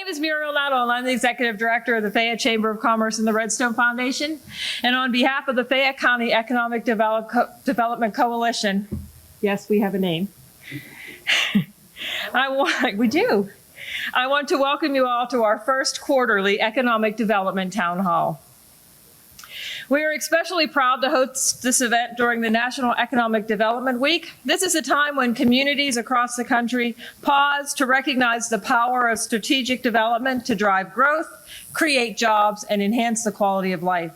is Muriel Noddle, and I'm the Executive Director of the Fayette Chamber of Commerce and the Redstone Foundation. And on behalf of the Fayette County Economic Development Coalition, yes, we have a name. I want to welcome you all to our first quarterly Economic Development Town Hall. We are especially proud to host this event during the National Economic Development Week. This is a time when communities across the country pause to recognize the power of strategic development to drive growth, create jobs, and enhance the quality of life.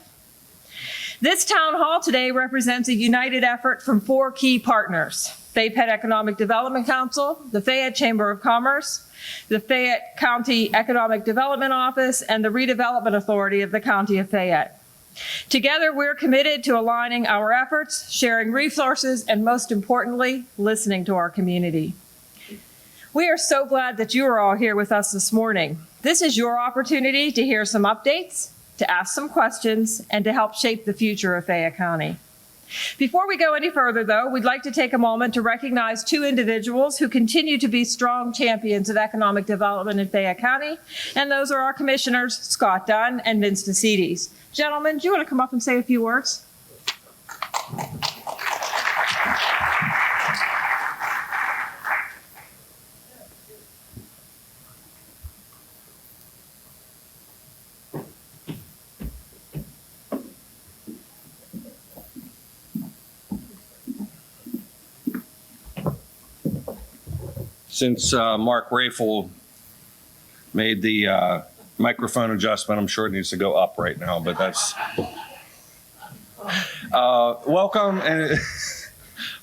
This town hall today represents a united effort from 4 key partners: Fayette Economic Development Council, the Fayette Chamber of Commerce, the Fayette County Economic Development Office, and the Redevelopment Authority of the County of Fayette. Together, we're committed to aligning our efforts, sharing resources, and most importantly, listening to our community. We are so glad that you are all here with us this morning. This is your opportunity to hear some updates, to ask some questions, and to help shape the future of Fayette County. Before we go any further, though, we'd like to take a moment to recognize 2 individuals who continue to be strong champions of economic development in Fayette County, and those are our commissioners, Scott Dunn and Vince DeCides. Gentlemen, do you want to come up and say a few words? Since Mark Rafel made the microphone adjustment, I'm sure it needs to go up right now, but that's welcome and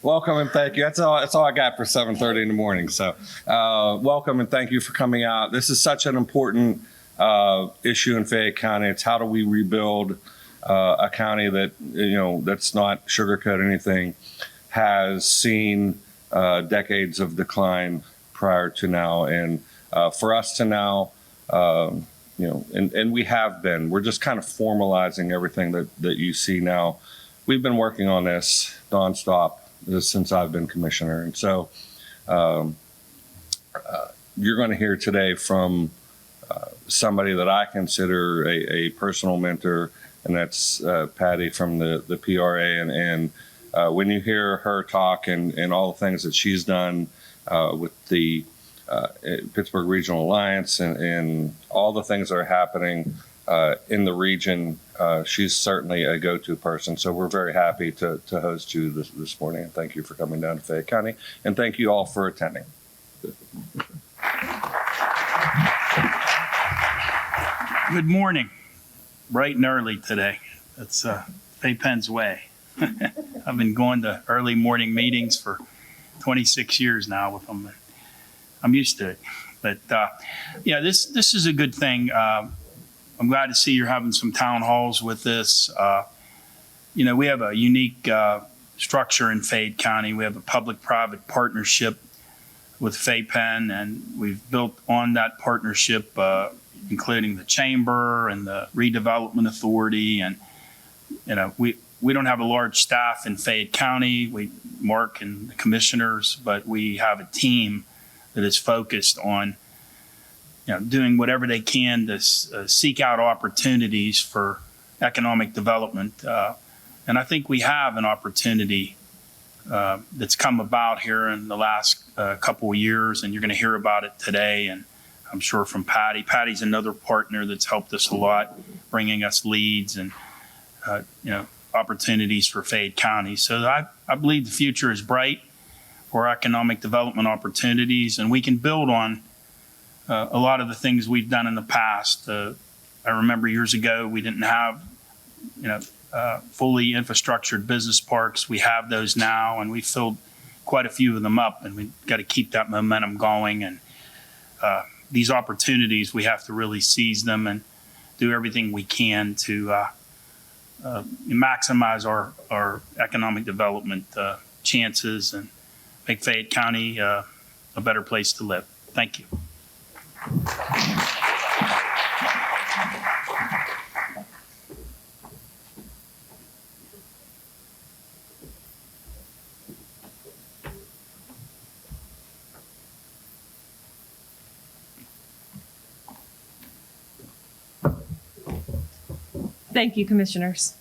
welcome and thank you. That's all I got for 7:30 in the morning. So welcome and thank you for coming out. This is such an important issue in Fayette County. It's how do we rebuild a county that, that's not sugarcoat anything, has seen decades of decline prior to now, and for us to now, and we have been, we're just kind of formalizing everything that you see now. We've been working on this nonstop since I've been commissioner, and so you're going to hear today from somebody that I consider a personal mentor, and that's Patty from the PRA, and when you hear her talk and all the things that she's done with the Pittsburgh Regional Alliance and all the things that are happening in the region, she's certainly a go-to person. So we're very happy to host you this morning. And thank you for coming down to Fayette County. And thank you all for attending. Good morning. Bright and early today. That's Fayette Penn's way. I've been going to early morning meetings for 26 years now with them. I'm used to it. But yeah, this is a good thing. I'm glad to see you're having some town halls with this. We have a unique structure in Fayette County. We have a public-private partnership with Fayette Penn, and we've built on that partnership, including the Chamber and the Redevelopment Authority. And, we don't have a large staff in Fayette County, Mark and the commissioners, but we have a team that is focused on, doing whatever they can to seek out opportunities for economic development. And I think we have an opportunity that's come about here in the last couple of years, and you're going to hear about it today. And I'm sure from Patty. Patty's another partner that's helped us a lot, bringing us leads and, opportunities for Fayette County. So I believe the future is bright for economic development opportunities, and we can build on a lot of the things we've done in the past. I remember years ago we didn't have, fully infrastructured business parks. We have those now, and we filled quite a few of them up, and we've got to keep that momentum going. And these opportunities, we have to really seize them and do everything we can to maximize our economic development chances and make Fayette County a better place to live. Thank you. Thank you, commissioners.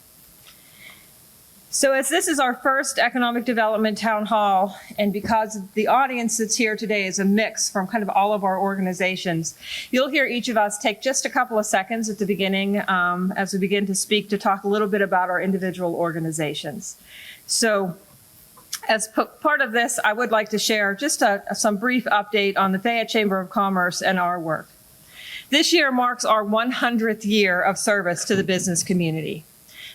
So as this is our first Economic Development Town Hall, and because the audience that's here today is a mix from kind of all of our organizations, you'll hear each of us take just a couple of seconds at the beginning as we begin to speak to talk a little bit about our individual organizations. So as part of this, I would like to share just some brief update on the Fayette Chamber of Commerce and our work. This year marks our 100th year of service to the business community.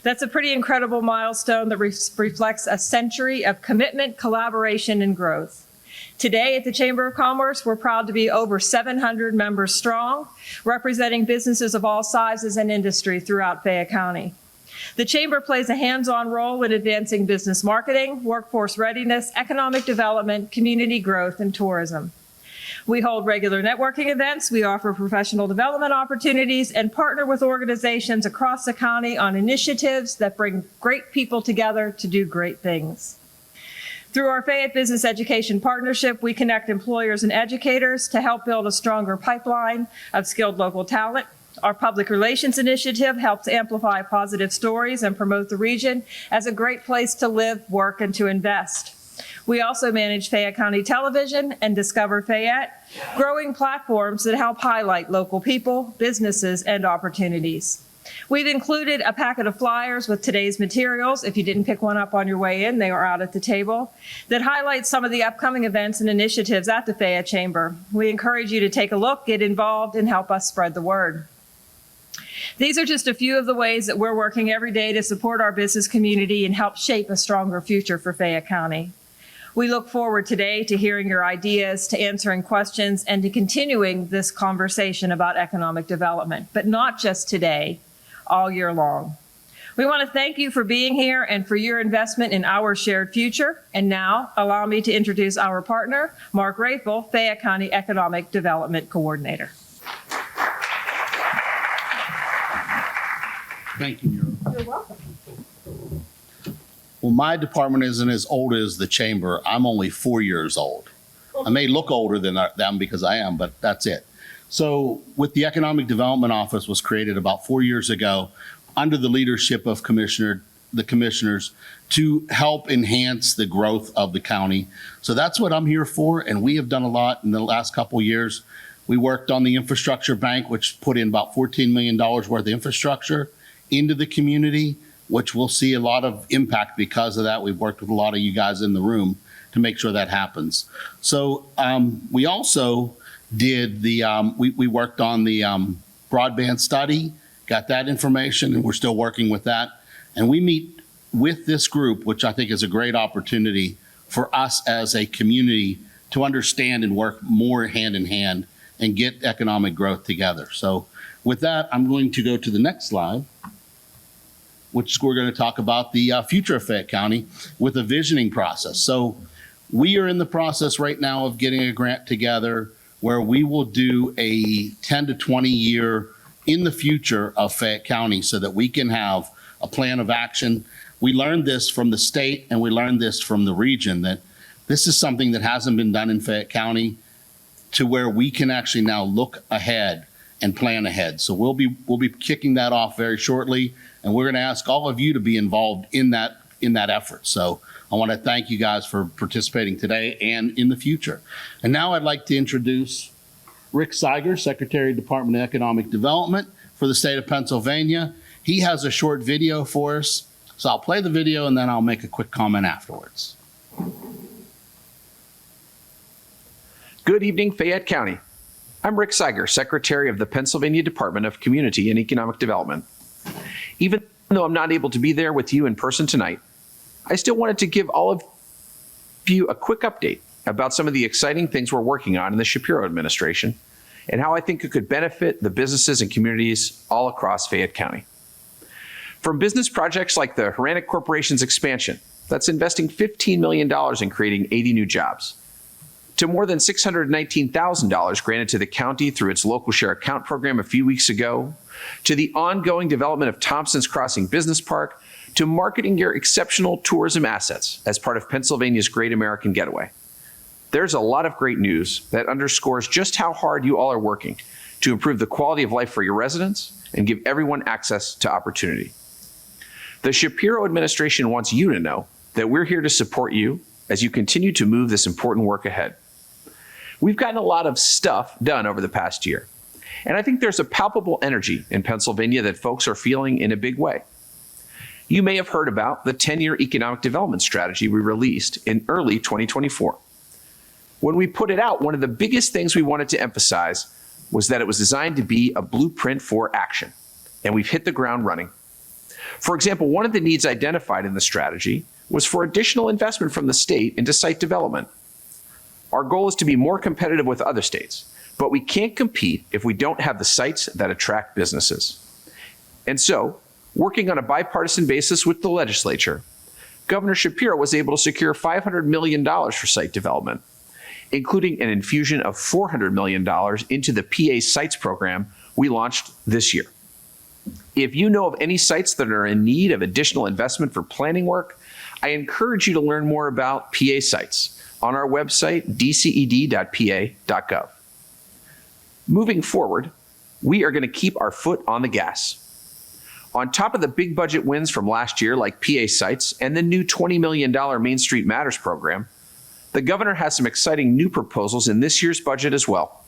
That's a pretty incredible milestone that reflects a century of commitment, collaboration, and growth. Today at the Chamber of Commerce, we're proud to be over 700 members strong, representing businesses of all sizes and industry throughout Fayette County. The Chamber plays a hands-on role in advancing business marketing, workforce readiness, economic development, community growth, and tourism. We hold regular networking events, we offer professional development opportunities, and partner with organizations across the county on initiatives that bring great people together to do great things. Through our Fayette Business Education Partnership, we connect employers and educators to help build a stronger pipeline of skilled local talent. Our public relations initiative helps amplify positive stories and promote the region as a great place to live, work, and to invest. We also manage Fayette County Television and Discover Fayette, growing platforms that help highlight local people, businesses, and opportunities. We've included a packet of flyers with today's materials. If you didn't pick one up on your way in, they are out at the table, that highlight some of the upcoming events and initiatives at the Fayette Chamber. We encourage you to take a look, get involved, and help us spread the word. These are just a few of the ways that we're working every day to support our business community and help shape a stronger future for Fayette County. We look forward today to hearing your ideas, to answering questions, and to continuing this conversation about economic development, but not just today, all year long. We want to thank you for being here and for your investment in our shared future. And now, allow me to introduce our partner, Mark Rafel, Fayette County Economic Development Coordinator. Thank you, Muriel. You're welcome. Well, my department isn't as old as the chamber. I'm only 4 years old. I may look older than them because I am, but that's it. So with the Economic Development Office was created about 4 years ago under the leadership of the commissioners to help enhance the growth of the county. So that's what I'm here for, and we have done a lot in the last couple of years. We worked on the infrastructure bank, which put in about $14 million worth of infrastructure into the community, which we'll see a lot of impact because of that. We've worked with a lot of you guys in the room to make sure that happens. So we also did we worked on the broadband study, got that information, and we're still working with that. And we meet with this group, which I think is a great opportunity for us as a community to understand and work more hand in hand and get economic growth together. So with that, I'm going to go to the next slide, which we're going to talk about the future of Fayette County with a visioning process. So we are in the process right now of getting a grant together where we will do a 10 to 20 year in the future of Fayette County so that we can have a plan of action. We learned this from the state and we learned this from the region, that this is something that hasn't been done in Fayette County, to where we can actually now look ahead and plan ahead. So we'll be kicking that off very shortly, and we're going to ask all of you to be involved in that effort. So I want to thank you guys for participating today and in the future. And now I'd like to introduce Rick Seiger, Secretary of Department of Economic Development for the state of Pennsylvania. He has a short video for us. So I'll play the video and then I'll make a quick comment afterwards. Good evening, Fayette County. I'm Rick Seiger, Secretary of the Pennsylvania Department of Community and Economic Development. Even though I'm not able to be there with you in person tonight, I still wanted to give all of you a quick update about some of the exciting things we're working on in the Shapiro administration and how I think it could benefit the businesses and communities all across Fayette County. From business projects like the Heranek Corporation's expansion, that's investing $15 million in creating 80 new jobs, to more than $619,000 granted to the county through its local share account program a few weeks ago, to the ongoing development of Thompson's Crossing Business Park, to marketing your exceptional tourism assets as part of Pennsylvania's Great American Getaway. There's a lot of great news that underscores just how hard you all are working to improve the quality of life for your residents and give everyone access to opportunity. The Shapiro administration wants you to know that we're here to support you as you continue to move this important work ahead. We've gotten a lot of stuff done over the past year, and I think there's a palpable energy in Pennsylvania that folks are feeling in a big way. You may have heard about the 10-year economic development strategy we released in early 2024. When we put it out, one of the biggest things we wanted to emphasize was that it was designed to be a blueprint for action, and we've hit the ground running. For example, one of the needs identified in the strategy was for additional investment from the state into site development. Our goal is to be more competitive with other states, but we can't compete if we don't have the sites that attract businesses. And so, working on a bipartisan basis with the legislature, Governor Shapiro was able to secure $500 million for site development, including an infusion of $400 million into the PA Sites program we launched this year. If you know of any sites that are in need of additional investment for planning work, I encourage you to learn more about PA Sites on our website, dced.pa.gov. Moving forward, we are going to keep our foot on the gas. On top of the big budget wins from last year, like PA Sites and the new $20 million Main Street Matters program, the governor has some exciting new proposals in this year's budget as well.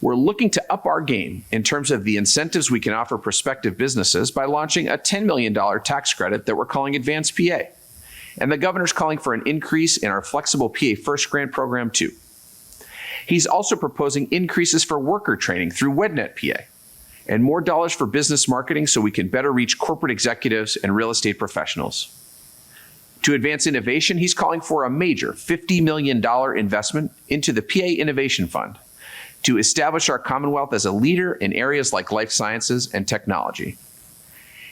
We're looking to up our game in terms of the incentives we can offer prospective businesses by launching a $10 million tax credit that we're calling Advanced PA. And the governor's calling for an increase in our flexible PA First Grant program too. He's also proposing increases for worker training through WedNet PA and more dollars for business marketing so we can better reach corporate executives and real estate professionals. To advance innovation, he's calling for a major $50 million investment into the PA Innovation Fund to establish our Commonwealth as a leader in areas like life sciences and technology.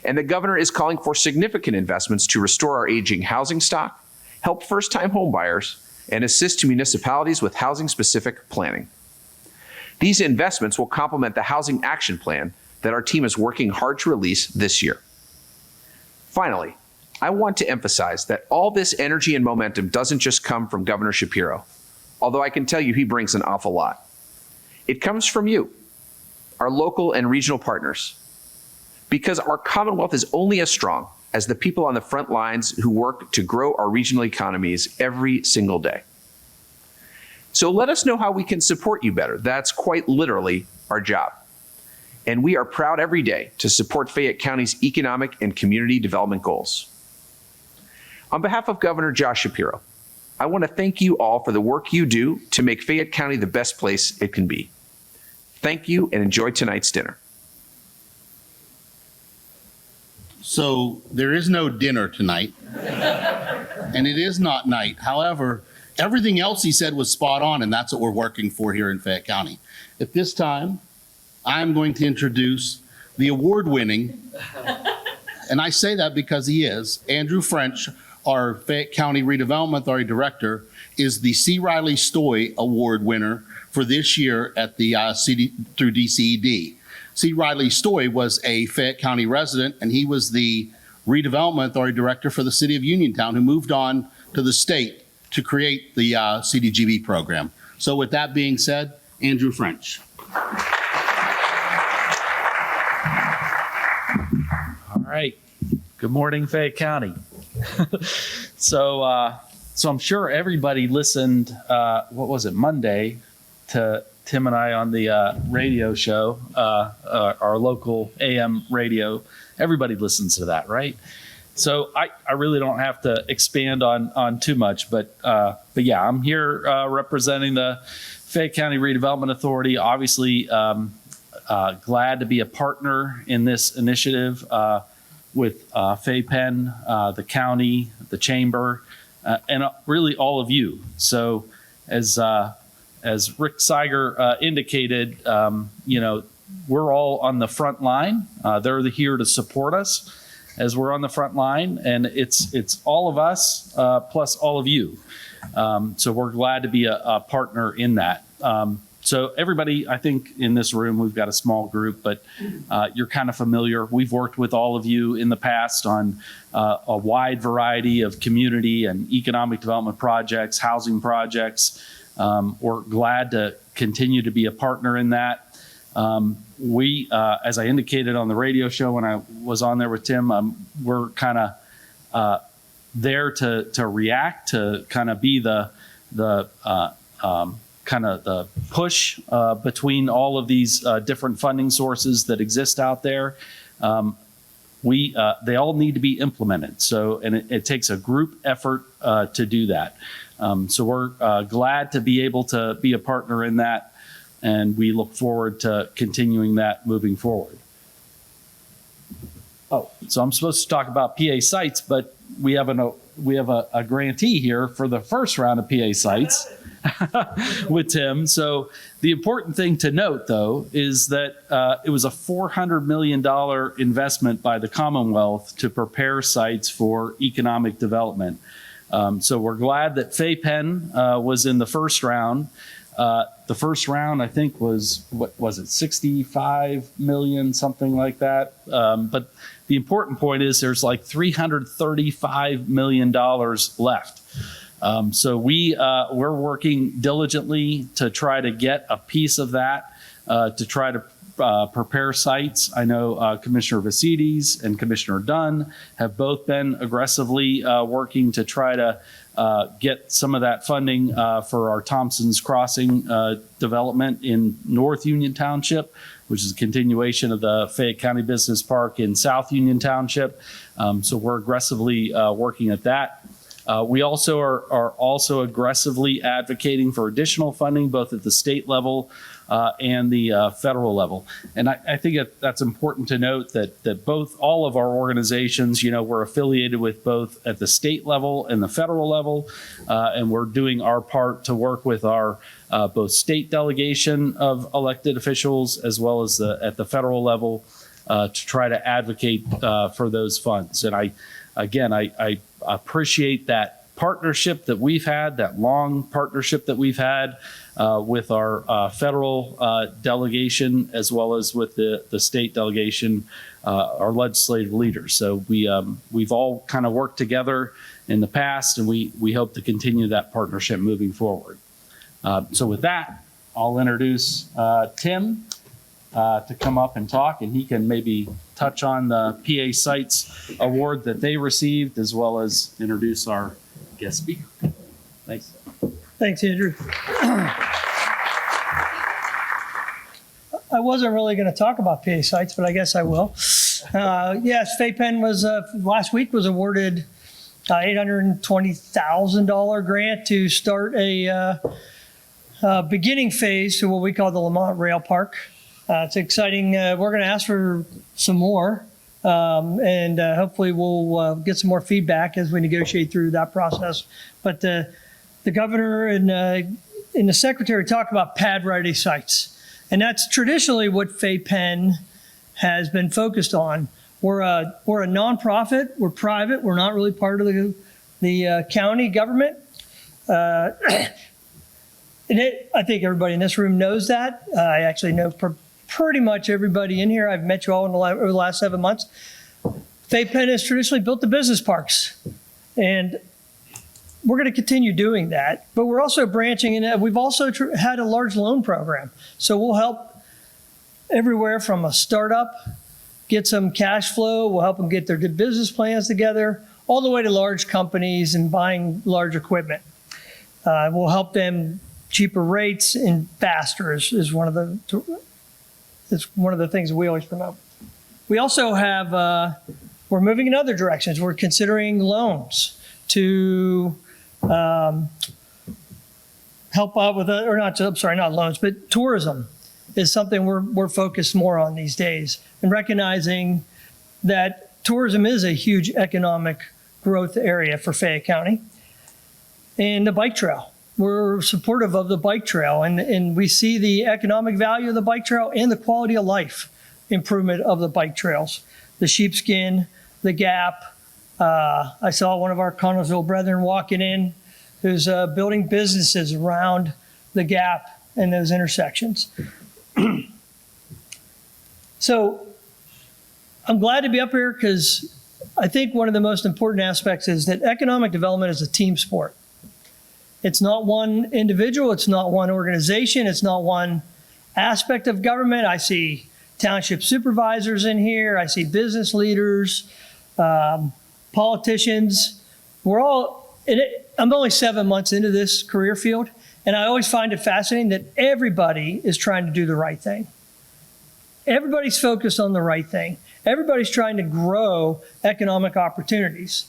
And the governor is calling for significant investments to restore our aging housing stock, help first-time homebuyers, and assist municipalities with housing-specific planning. These investments will complement the Housing Action Plan that our team is working hard to release this year. Finally, I want to emphasize that all this energy and momentum doesn't just come from Governor Shapiro, although I can tell you he brings an awful lot. It comes from you, our local and regional partners, because our Commonwealth is only as strong as the people on the front lines who work to grow our regional economies every single day. So let us know how we can support you better. That's quite literally our job. And we are proud every day to support Fayette County's economic and community development goals. On behalf of Governor Josh Shapiro, I want to thank you all for the work you do to make Fayette County the best place it can be. Thank you and enjoy tonight's dinner. So there is no dinner tonight, and it is not night. However, everything else he said was spot on, and that's what we're working for here in Fayette County. At this time, I'm going to introduce the award-winning, and I say that because he is, Andrew French, our Fayette County Redevelopment Authority Director, is the C. Riley Stoy Award winner for this year at the through DCED. C. Riley Stoy was a Fayette County resident, and he was the Redevelopment Authority Director for the City of Uniontown, who moved on to the state to create the CDGB program. So with that being said, Andrew French. All right. Good morning, Fayette County. So I'm sure everybody listened, what was it, Monday, to Tim and I on the radio show, our local AM radio. Everybody listens to that, right? So I really don't have to expand on too much, but yeah, I'm here representing the Fayette County Redevelopment Authority. Obviously, glad to be a partner in this initiative with FayPen, the county, the chamber, and really all of you. So as Rick Seiger indicated, we're all on the front line. They're here to support us as we're on the front line, and it's all of us plus all of you. So we're glad to be a partner in that. So everybody, I think in this room, we've got a small group, but you're kind of familiar. We've worked with all of you in the past on a wide variety of community and economic development projects, housing projects. We're glad to continue to be a partner in that. We, as I indicated on the radio show when I was on there with Tim, we're kind of there to react, to kind of be the kind of the push between all of these different funding sources that exist out there. They all need to be implemented. So, and it takes a group effort to do that. So we're glad to be able to be a partner in that, and we look forward to continuing that moving forward. Oh, so I'm supposed to talk about PA sites, but we have a grantee here for the first round of PA sites with Tim. So the important thing to note, though, is that it was a $400 million investment by the Commonwealth to prepare sites for economic development. So we're glad that Fayette was in the first round. The first round, I think, was, what was it, 65 million, something like that. But the important point is there's like $335 million left. So we're working diligently to try to get a piece of that, to try to prepare sites. I know Commissioner Vasides and Commissioner Dunn have both been aggressively working to try to get some of that funding for our Thompson's Crossing development in North Union Township, which is a continuation of the Fayette County Business Park in South Union Township. So we're aggressively working at that. We also are also aggressively advocating for additional funding, both at the state level and the federal level. And I think that's important to note that both, all of our organizations, we're affiliated with both at the state level and the federal level, and we're doing our part to work with our both state delegation of elected officials as well as at the federal level to try to advocate for those funds. And I appreciate that partnership that we've had, that long partnership that we've had with our federal delegation, as well as with the state delegation, our legislative leaders. So we've all kind of worked together in the past, and we hope to continue that partnership moving forward. So with that, I'll introduce Tim to come up and talk, and he can maybe touch on the PA Sites award that they received, as well as introduce our guest speaker. Thanks. Thanks, Andrew. I wasn't really going to talk about PA Sites, but I guess I will. Yes, Fayette was last week was awarded $820,000 grant to start a beginning phase to what we call the Lamont Rail Park. It's exciting. We're going to ask for some more, and hopefully we'll get some more feedback as we negotiate through that process. But the governor and the secretary talk about pad-ready sites, and that's traditionally what Fayette has been focused on. We're a nonprofit. We're private. We're not really part of the county government. I think everybody in this room knows that. I actually know pretty much everybody in here. I've met you all over the last 7 months. Fayette has traditionally built the business parks, and we're going to continue doing that. But we're also branching, and we've also had a large loan program. So we'll help everywhere from a startup get some cash flow. We'll help them get their good business plans together, all the way to large companies and buying large equipment. We'll help them cheaper rates and faster is one of the things that we always promote. We also have, we're moving in other directions. We're considering loans to help out with, not loans, but tourism is something we're focused more on these days, and recognizing that tourism is a huge economic growth area for Fayette County. And the bike trail. We're supportive of the bike trail, and we see the economic value of the bike trail and the quality of life improvement of the bike trails. The Sheepskin, the Gap. I saw one of our Connellsville brethren walking in who's building businesses around the Gap and those intersections. So I'm glad to be up here because I think one of the most important aspects is that economic development is a team sport. It's not one individual. It's not one organization. It's not one aspect of government. I see township supervisors in here. I see business leaders, politicians. I'm only 7 months into this career field, and I always find it fascinating that everybody is trying to do the right thing. Everybody's focused on the right thing. Everybody's trying to grow economic opportunities.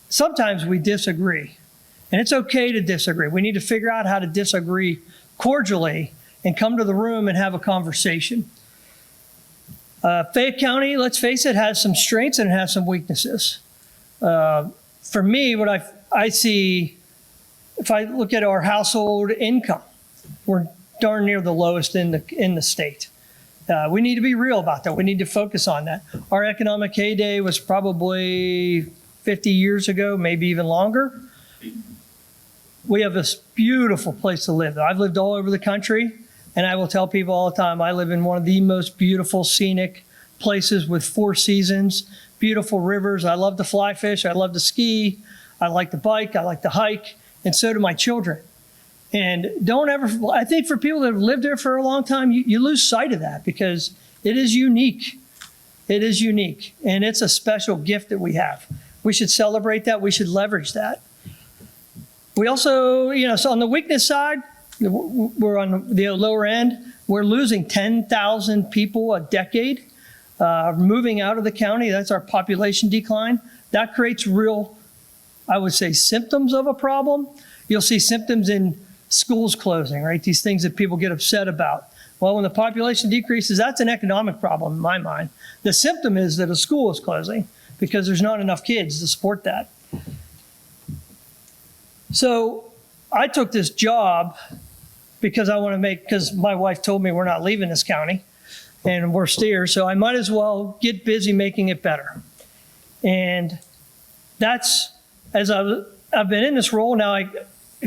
Sometimes we disagree, and it's okay to disagree. We need to figure out how to disagree cordially and come to the room and have a conversation. Fayette County, let's face it, has some strengths and it has some weaknesses. For me, what I see, if I look at our household income, we're darn near the lowest in the state. We need to be real about that. We need to focus on that. Our economic heyday was probably 50 years ago, maybe even longer. We have this beautiful place to live. I've lived all over the country, and I will tell people all the time, I live in one of the most beautiful scenic places with 4 seasons, beautiful rivers. I love to fly fish. I love to ski. I like to bike. I like to hike, and so do my children. And I think for people that have lived there for a long time, you lose sight of that because it is unique. It is unique, and it's a special gift that we have. We should celebrate that. We should leverage that. We also, so on the weakness side, we're on the lower end. We're losing 10,000 people a decade, moving out of the county. That's our population decline. That creates real, I would say, symptoms of a problem. You'll see symptoms in schools closing, right? These things that people get upset about. Well, when the population decreases, that's an economic problem in my mind. The symptom is that a school is closing because there's not enough kids to support that. So I took this job because because my wife told me we're not leaving this county and we're steers, so I might as well get busy making it better. And that's, as I've been in this role now, I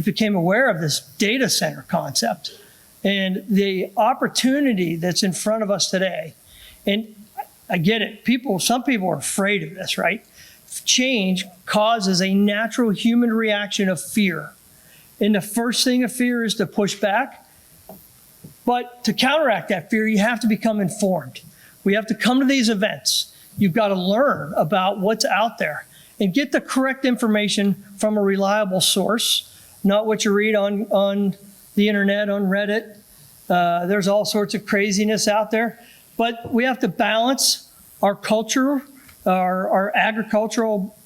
became aware of this data center concept and the opportunity that's in front of us today. And I get it. Some people are afraid of this, right? Change causes a natural human reaction of fear. And the first thing of fear is to push back. But to counteract that fear, you have to become informed. We have to come to these events. You've got to learn about what's out there and get the correct information from a reliable source, not what you read on the internet, on Reddit. There's all sorts of craziness out there. But we have to balance our culture, our agricultural,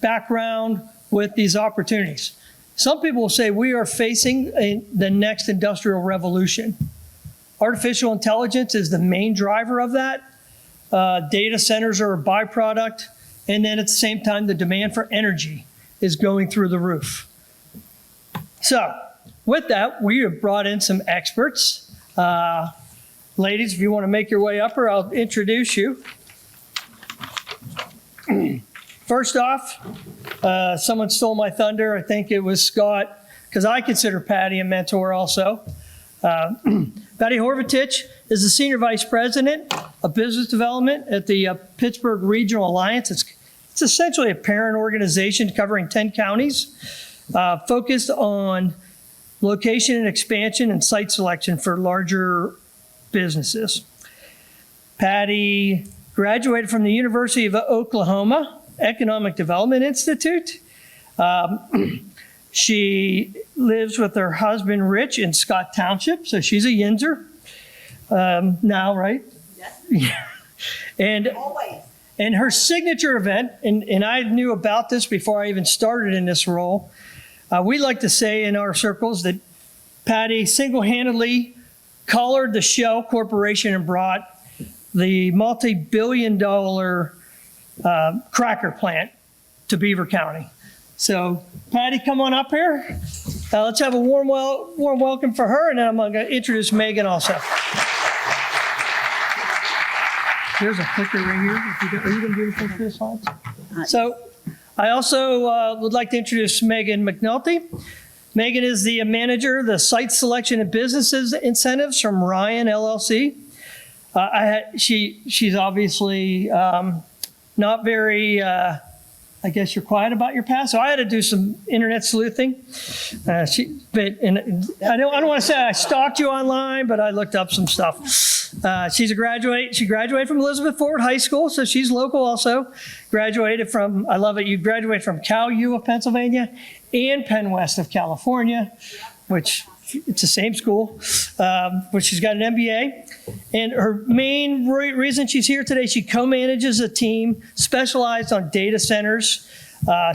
background with these opportunities. Some people will say we are facing the next industrial revolution. Artificial intelligence is the main driver of that. Data centers are a byproduct. And then at the same time, the demand for energy is going through the roof. So with that, we have brought in some experts. Ladies, if you want to make your way up here, I'll introduce you. First off, someone stole my thunder. I think it was Scott, because I consider Patty a mentor also. Patty Horvatich is the Senior Vice President of Business Development at the Pittsburgh Regional Alliance. It's essentially a parent organization covering 10 counties, focused on location and expansion and site selection for larger businesses. Patty graduated from the University of Oklahoma Economic Development Institute. She lives with her husband, Rich, in Scott Township, so she's a Yinzer now, right? Yes. And always. And her signature event, and I knew about this before I even started in this role, we like to say in our circles that Patty single-handedly collared the Shell Corporation and brought the multi-billion-dollar cracker plant to Beaver County. So, Patty, come on up here. Let's have a warm welcome for her, and then I'm going to introduce Megan also. There's a clicker right here. Are you going to do the first slides? So, I also would like to introduce Megan McNulty. Megan is the manager of the Site Selection and Businesses Incentives from Ryan LLC. She's obviously not very I guess you're quiet about your past. So I had to do some internet sleuthing. I don't want to say I stalked you online, but I looked up some stuff. She's a graduate. She graduated from Elizabeth Ford High School, so she's local also. Graduated from, I love it, you graduated from Cal U of Pennsylvania and Penn West of California, which it's the same school, but she's got an MBA. And her main reason she's here today, she co-manages a team specialized on data centers.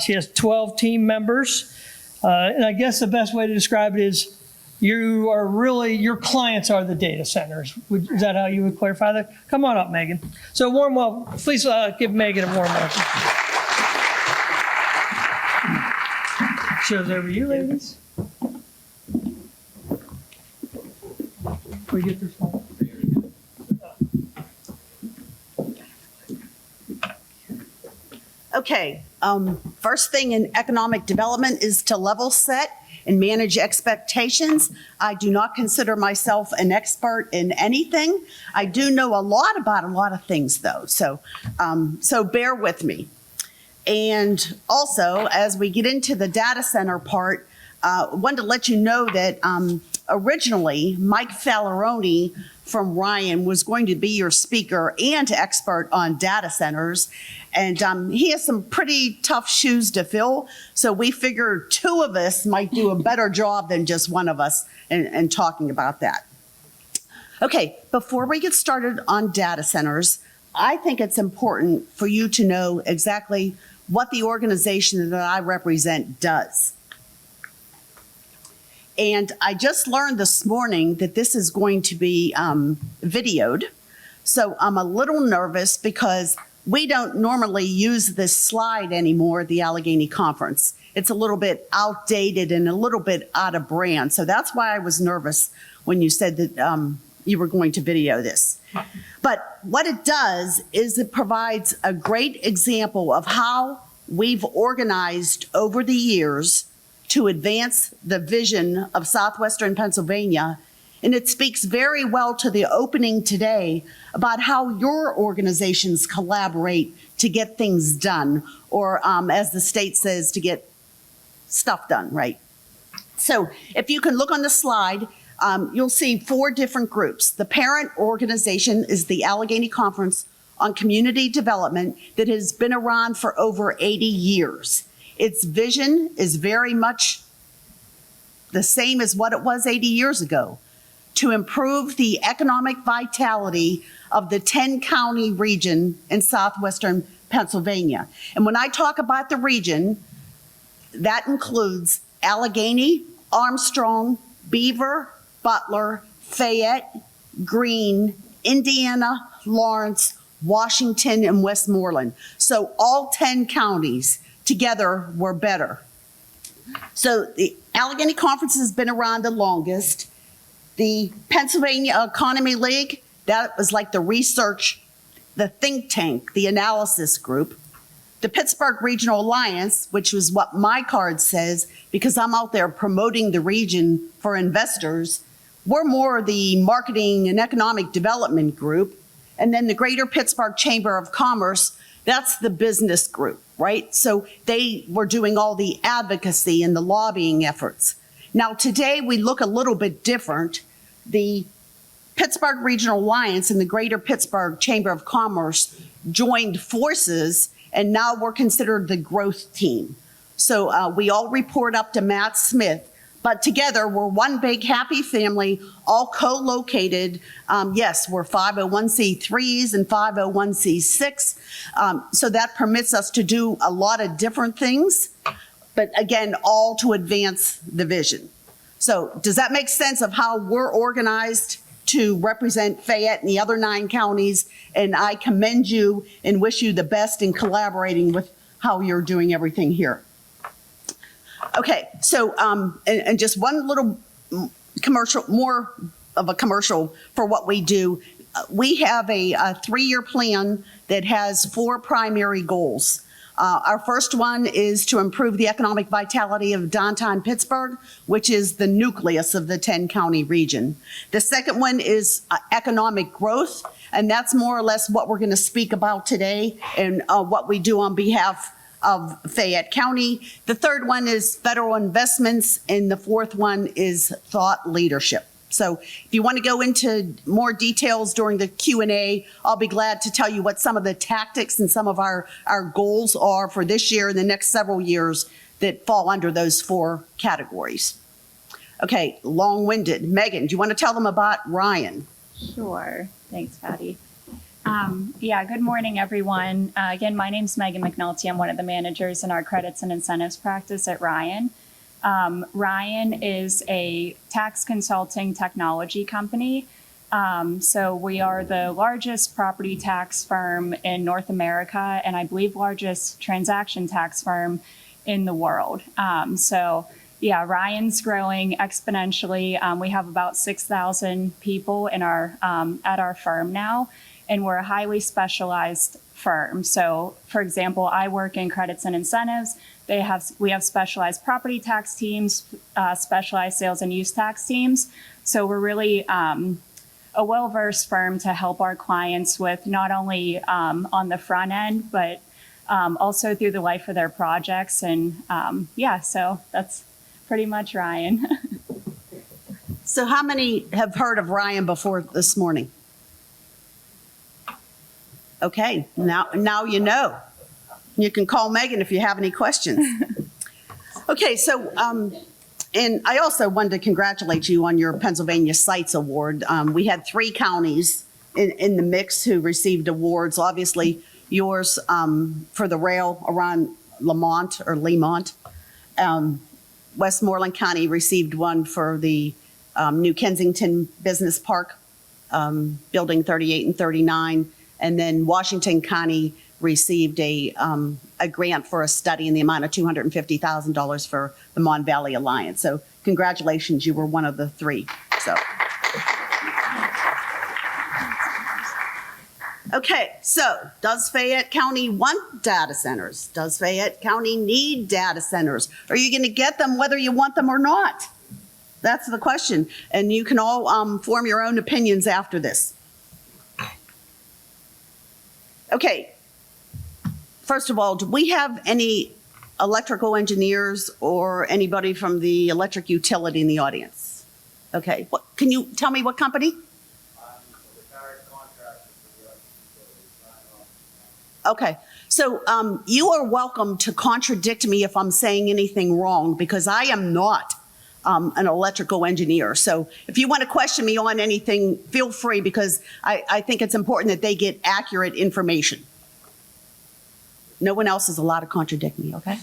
She has 12 team members. And I guess the best way to describe it is your clients are the data centers. Is that how you would clarify that? Come on up, Megan. So warm welcome. Please give Megan a warm welcome. Show's over you, ladies. We get this one. Okay, first thing in economic development is to level set and manage expectations. I do not consider myself an expert in anything. I do know a lot about a lot of things though, so bear with me. And also, as we get into the data center part, I wanted to let you know that originally, Mike Falleroni from Ryan was going to be your speaker and expert on data centers. And he has some pretty tough shoes to fill. So we figured two of us might do a better job than just one of us in talking about that. Okay, before we get started on data centers, I think it's important for you to know exactly what the organization that I represent does. And I just learned this morning that this is going to be videoed. So I'm a little nervous because we don't normally use this slide anymore at the Allegheny Conference. It's a little bit outdated and a little bit out of brand. So that's why I was nervous when you said that you were going to video this. But what it does is it provides a great example of how we've organized over the years to advance the vision of Southwestern Pennsylvania. And it speaks very well to the opening today about how your organizations collaborate to get things done, or as the state says, to get stuff done, right? So if you can look on the slide, you'll see 4 different groups. The parent organization is the Allegheny Conference on Community Development that has been around for over 80 years. Its vision is very much the same as what it was 80 years ago, to improve the economic vitality of the 10-county region in southwestern Pennsylvania. And when I talk about the region, that includes Allegheny, Armstrong, Beaver, Butler, Fayette, Greene, Indiana, Lawrence, Washington, and Westmoreland. So all 10 counties together we're better. So the Allegheny Conference has been around the longest. The Pennsylvania Economy League, that was like the research, the think tank, the analysis group. The Pittsburgh Regional Alliance, which was what my card says, because I'm out there promoting the region for investors. We're more the marketing and economic development group. And then the Greater Pittsburgh Chamber of Commerce, that's the business group, right? So they were doing all the advocacy and the lobbying efforts. Now today we look a little bit different. The Pittsburgh Regional Alliance and the Greater Pittsburgh Chamber of Commerce joined forces, and now we're considered the growth team. So we all report up to Matt Smith, but together we're one big happy family, all co-located. Yes, we're 501c3s and 501c6. So that permits us to do a lot of different things, but again, all to advance the vision. So does that make sense of how we're organized to represent Fayette and the other 9 counties? And I commend you and wish you the best in collaborating with how you're doing everything here. Okay, so and just one little commercial, more of a commercial for what we do. We have a 3-year plan that has 4 primary goals. Our first one is to improve the economic vitality of downtown Pittsburgh, which is the nucleus of the 10-county region. The second one is economic growth, and that's more or less what we're going to speak about today and what we do on behalf of Fayette County. The third one is federal investments, and the fourth one is thought leadership. So if you want to go into more details during the Q&A, I'll be glad to tell you what some of the tactics and some of our goals are for this year and the next several years that fall under those four categories. Okay, long-winded. Megan, do you want to tell them about Ryan? Sure. Thanks, Patty. Good morning, everyone. Again, my name's Megan McNulty. I'm one of the managers in our credits and incentives practice at Ryan. Ryan is a tax consulting technology company. So we are the largest property tax firm in North America, and I believe largest transaction tax firm in the world. Ryan's growing exponentially. We have about 6,000 people in our at our firm now, and we're a highly specialized firm. So, for example, I work in credits and incentives. We have specialized property tax teams, specialized sales and use tax teams. So we're really a well-versed firm to help our clients with not only on the front end, but also through the life of their projects. And so that's pretty much Ryan. So how many have heard of Ryan before this morning? Okay, now you know. You can call Megan if you have any questions. Okay, so, and I also wanted to congratulate you on your Pennsylvania Sites Award. We had 3 counties in the mix who received awards. Obviously, yours for the rail around Lemont. Westmoreland County received one for the New Kensington Business Park, Building 38 and 39. And then Washington County received a grant for a study in the amount of $250,000 for the Mon Valley Alliance. So congratulations, you were one of the 3. So. Okay, so does Fayette County want data centers? Does Fayette County need data centers? Are you going to get them whether you want them or not? That's the question. And you can all form your own opinions after this. Okay, first of all, do we have any electrical engineers or anybody from the electric utility in the audience? Okay, can you tell me what company? I'm a retired contractor for the electric utility. Okay, so you are welcome to contradict me if I'm saying anything wrong, because I am not an electrical engineer. So if you want to question me on anything, feel free, because I think it's important that they get accurate information. No one else is allowed to contradict me, okay?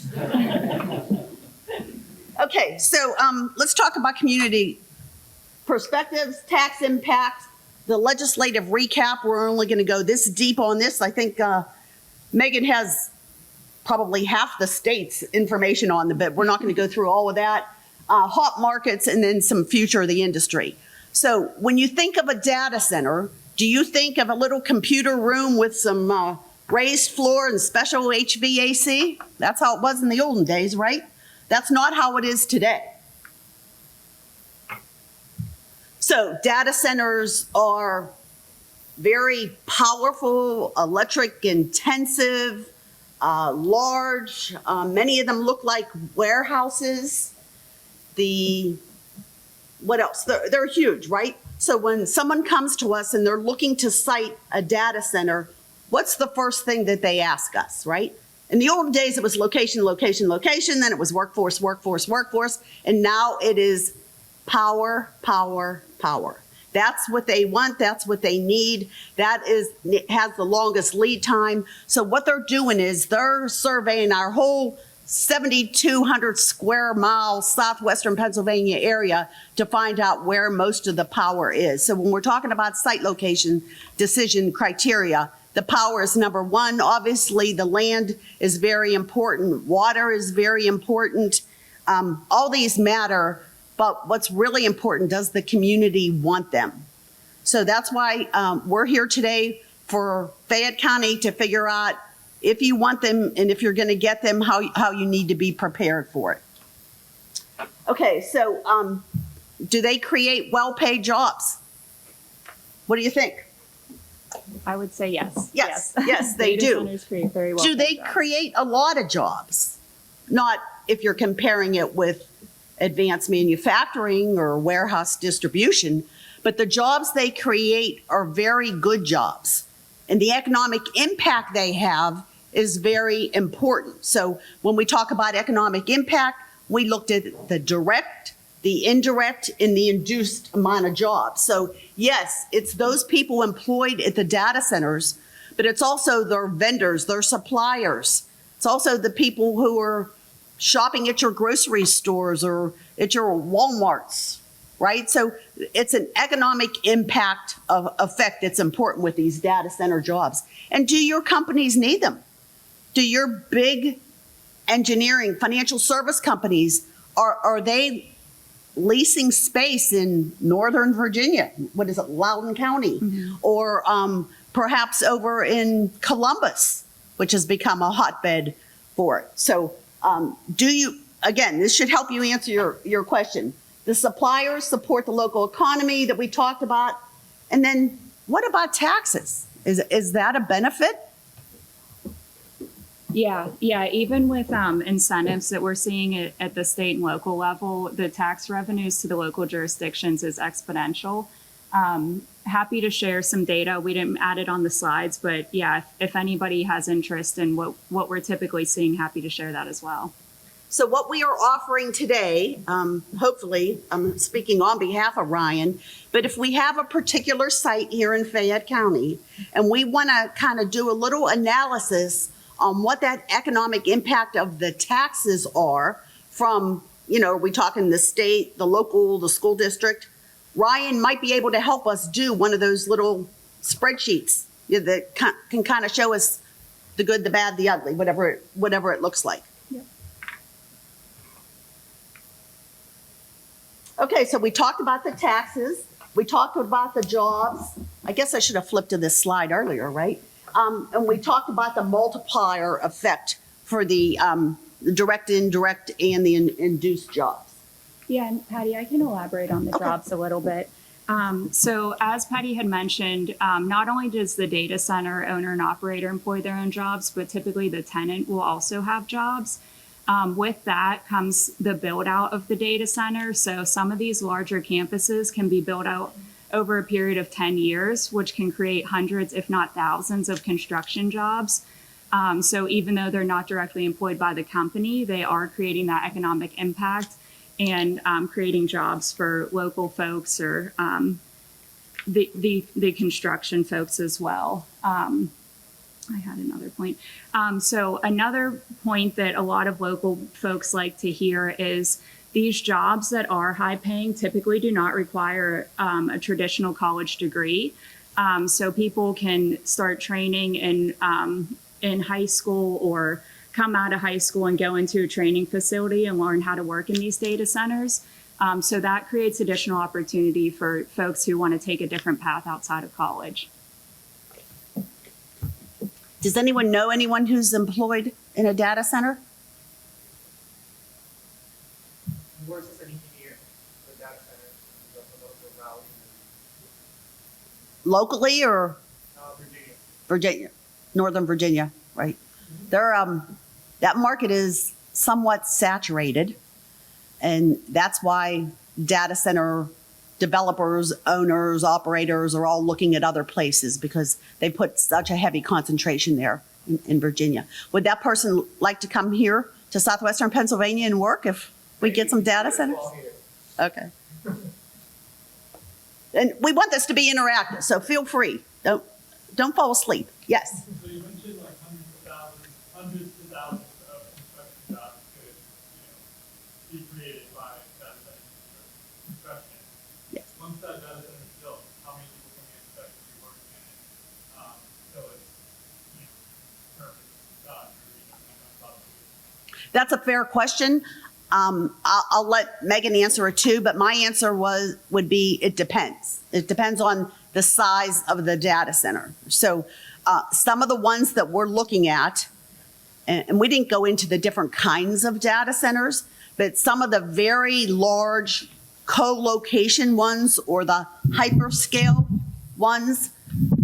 Okay, so let's talk about community perspectives, tax impact, the legislative recap. We're only going to go this deep on this. I think Megan has probably half the state's information on the bit. We're not going to go through all of that. Hot markets, and then some future of the industry. So when you think of a data center, do you think of a little computer room with some raised floor and special HVAC? That's how it was in the olden days, right? That's not how it is today. So data centers are very powerful, electric intensive, large. Many of them look like warehouses. What else? They're huge, right? So when someone comes to us and they're looking to site a data center, what's the first thing that they ask us, right? In the old days, it was location, location, location. Then it was workforce, workforce, workforce. And now it is power, power, power. That's what they want. That's what they need. It has the longest lead time. So what they're doing is they're surveying our whole 7,200 square mile southwestern Pennsylvania area to find out where most of the power is. So when we're talking about site location decision criteria, the power is number 1. Obviously, the land is very important. Water is very important. All these matter, but what's really important, does the community want them? So that's why we're here today for Fayette County to figure out if you want them, and if you're going to get them, how you need to be prepared for it. Okay, so do they create well-paid jobs? What do you think? I would say yes. Yes, yes, they Data do. centers create very well. Do they paid jobs. create a lot of jobs? Not if you're comparing it with advanced manufacturing or warehouse distribution, but the jobs they create are very good jobs. And the economic impact they have is very important. So when we talk about economic impact, we looked at the direct, the indirect, and the induced amount of jobs. So yes, it's those people employed at the data centers, but it's also their vendors, their suppliers. It's also the people who are shopping at your grocery stores or at your Walmarts, right? So it's an economic impact of effect that's important with these data center jobs. And do your companies need them? Do your big engineering, financial service companies, are they leasing space in Northern Virginia? What is it, Loudoun County? Or perhaps over in Columbus, which has become a hotbed for it. So do you, again, this should help you answer your question. The suppliers support the local economy that we talked about. And then what about taxes? Is that a benefit? Yeah. Even with incentives that we're seeing at the state and local level, the tax revenues to the local jurisdictions is exponential. Happy to share some data. We didn't add it on the slides, but yeah, if anybody has interest in what we're typically seeing, happy to share that as well. So what we are offering today, hopefully, I'm speaking on behalf of Ryan, but if we have a particular site here in Fayette County and we want to kind of do a little analysis on what that economic impact of the taxes are from, are we talking the state, the local, the school district? Ryan might be able to help us do one of those little spreadsheets that can kind of show us the good, the bad, the ugly, whatever it looks like. Yep. Okay, so we talked about the taxes. We talked about the jobs. I guess I should have flipped to this slide earlier, right? And we talked about the multiplier effect for the direct, indirect, and the induced jobs. Yeah, and Patty, I can elaborate on the jobs a little bit. So as Patty had mentioned, not only does the data center owner and operator employ their own jobs, but typically the tenant will also have jobs. With that comes the build out of the data center. So some of these larger campuses can be built out over a period of 10 years, which can create hundreds, if not thousands, of construction jobs. So even though they're not directly employed by the company, they are creating that economic impact and creating jobs for local folks or the construction folks as well. I had another point. So another point that a lot of local folks like to hear is these jobs that are high paying typically do not require a traditional college degree. So people can start training in high school or come out of high school and go into a training facility and learn how to work in these data centers. So that creates additional opportunity for folks who want to take a different path outside of college. Does anyone know anyone who's employed in a data center? Works as an engineer for data center, the local route. Locally or Virginia. Virginia, Northern Virginia, right? They're, that market is somewhat saturated, and that's why data center developers, owners, operators are all looking at other places because they put such a heavy concentration there in Virginia. Would that person like to come here to southwestern Pennsylvania and work if we get some data centers? Okay. And we want this to be interactive, so feel free. Don't fall asleep. Yes. So you mentioned like hundreds of thousands of construction jobs could, be created by data center construction. Yes. Once that data center is built, how many people can we expect to be working in it? So it's, perfect done, or, That's a fair question. I'll let Megan answer it too, but my answer would be it depends. It depends on the size of the data center. So some of the ones that we're looking at, and we didn't go into the different kinds of data centers, but some of the very large co-location ones or the hyperscale ones,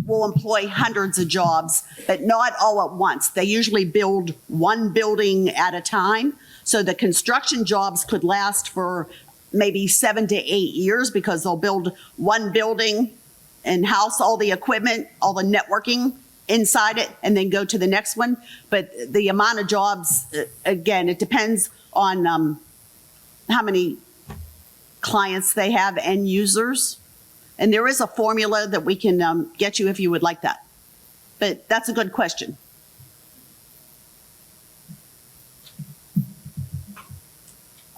will employ hundreds of jobs, but not all at once. They usually build one building at a time. So the construction jobs could last for maybe 7 to 8 years because they'll build one building and house all the equipment, all the networking inside it, and then go to the next one. But the amount of jobs, again, it depends on how many clients they have, end users. And there is a formula that we can get you if you would like that. But that's a good question.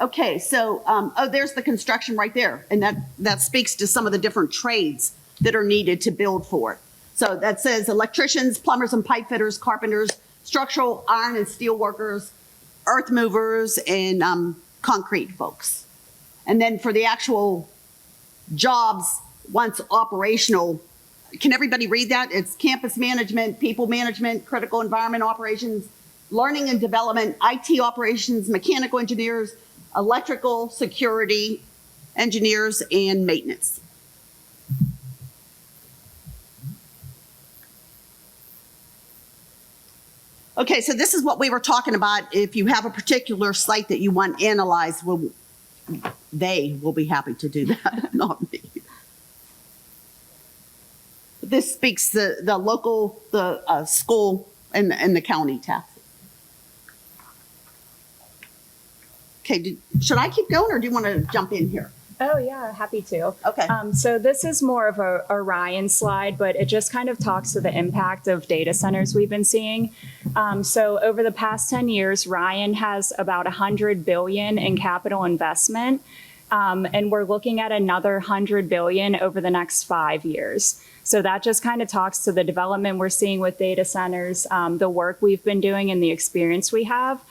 Okay, so, there's the construction right there. And that speaks to some of the different trades that are needed to build for it. So that says electricians, plumbers and pipe fitters, carpenters, structural iron and steel workers, earth movers, and concrete folks. And then for the actual jobs, once operational, can everybody read that? It's campus management, people management, critical environment operations, learning and development, IT operations, mechanical engineers, electrical, security engineers, and maintenance. Okay, so this is what we were talking about. If you have a particular site that you want analyzed, they will be happy to do that, not me. This speaks the local, the school, and the county taxes. Okay, should I keep going or do you want to jump in here? Oh, yeah, happy to. Okay. So this is more of a Ryan slide, but it just kind of talks to the impact of data centers we've been seeing. So over the past 10 years, Ryan has about $100 billion in capital investment, and we're looking at another $100 billion over the next 5 years. So that just kind of talks to the development we're seeing with data centers, the work we've been doing, and the experience we have.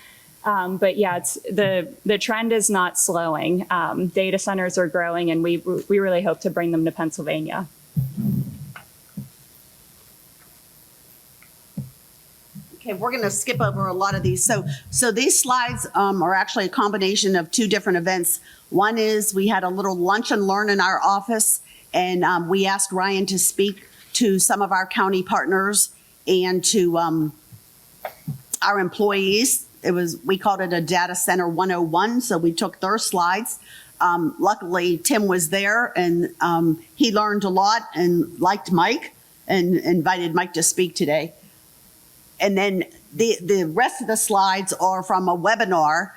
But yeah, it's the trend is not slowing. Data centers are growing, and we really hope to bring them to Pennsylvania. Okay, we're going to skip over a lot of these. So these slides are actually a combination of two different events. One is we had a little lunch and learn in our office, and we asked Ryan to speak to some of our county partners and to our employees. We called it a data center 101. So we took their slides. Luckily, Tim was there, and he learned a lot and liked Mike and invited Mike to speak today. And then the rest of the slides are from a webinar.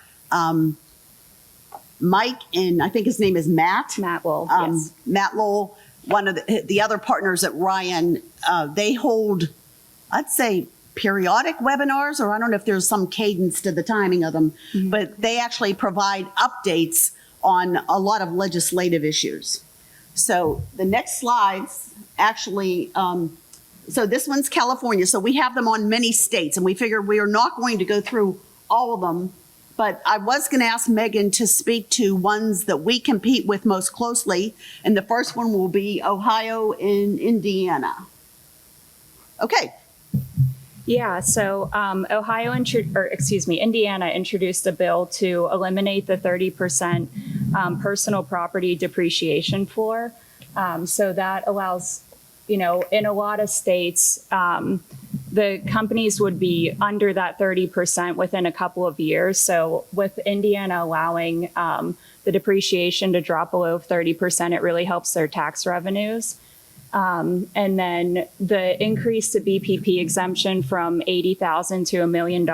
Mike, and I think his name is Matt. Matt Lowell, yes. Matt Lowell, one of the other partners at Ryan, they hold, I'd say, periodic webinars, or I don't know if there's some cadence to the timing of them, but they actually provide updates on a lot of legislative issues. So the next slides actually, so this one's California. So we have them on many states, and we figured we are not going to go through all of them, but I was going to ask Megan to speak to ones that we compete with most closely, and the first one will be Ohio and Indiana. Okay. Yeah, so Indiana introduced a bill to eliminate the 30% personal property depreciation floor. So that allows, in a lot of states, the companies would be under that 30% within a couple of years. So with Indiana allowing the depreciation to drop below 30%, it really helps their tax revenues. And then the increase to BPP exemption from $80,000 to $1 million,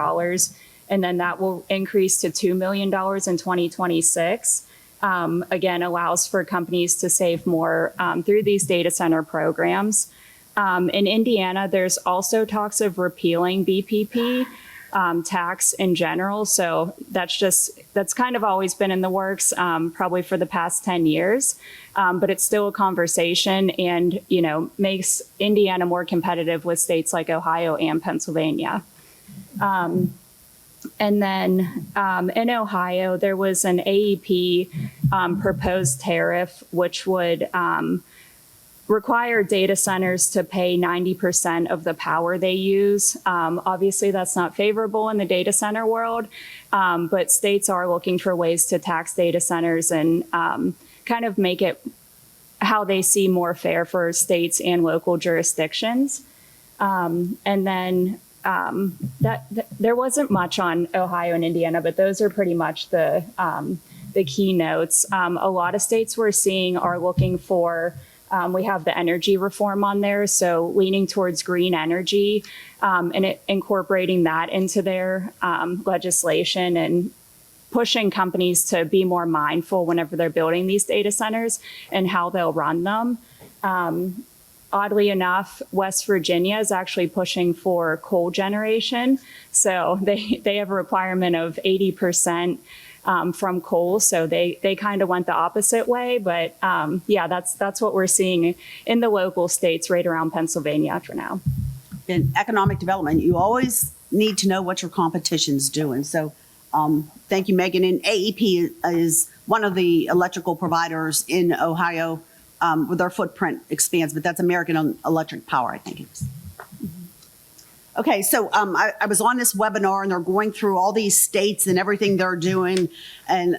and then that will increase to $2 million in 2026. Again, allows for companies to save more through these data center programs. In Indiana, there's also talks of repealing BPP tax in general. So that's kind of always been in the works, probably for the past 10 years. But it's still a conversation, and, makes Indiana more competitive with states like Ohio and Pennsylvania. And then in Ohio, there was an AEP proposed tariff, which would require data centers to pay 90% of the power they use. Obviously, that's not favorable in the data center world, but states are looking for ways to tax data centers and kind of make it how they see more fair for states and local jurisdictions. And then there wasn't much on Ohio and Indiana, but those are pretty much the keynotes. A lot of states we're seeing are looking for, we have the energy reform on there, so leaning towards green energy and incorporating that into their legislation and pushing companies to be more mindful whenever they're building these data centers and how they'll run them. Oddly enough, West Virginia is actually pushing for coal generation. So they have a requirement of 80% from coal. So they kind of went the opposite way. But yeah, that's what we're seeing in the local states right around Pennsylvania for now. In economic development, you always need to know what your competition's doing. So thank you, Megan. And AEP is one of the electrical providers in Ohio with their footprint expands, but that's American Electric Power, I think it is. Okay, so I was on this webinar and they're going through all these states and everything they're doing. And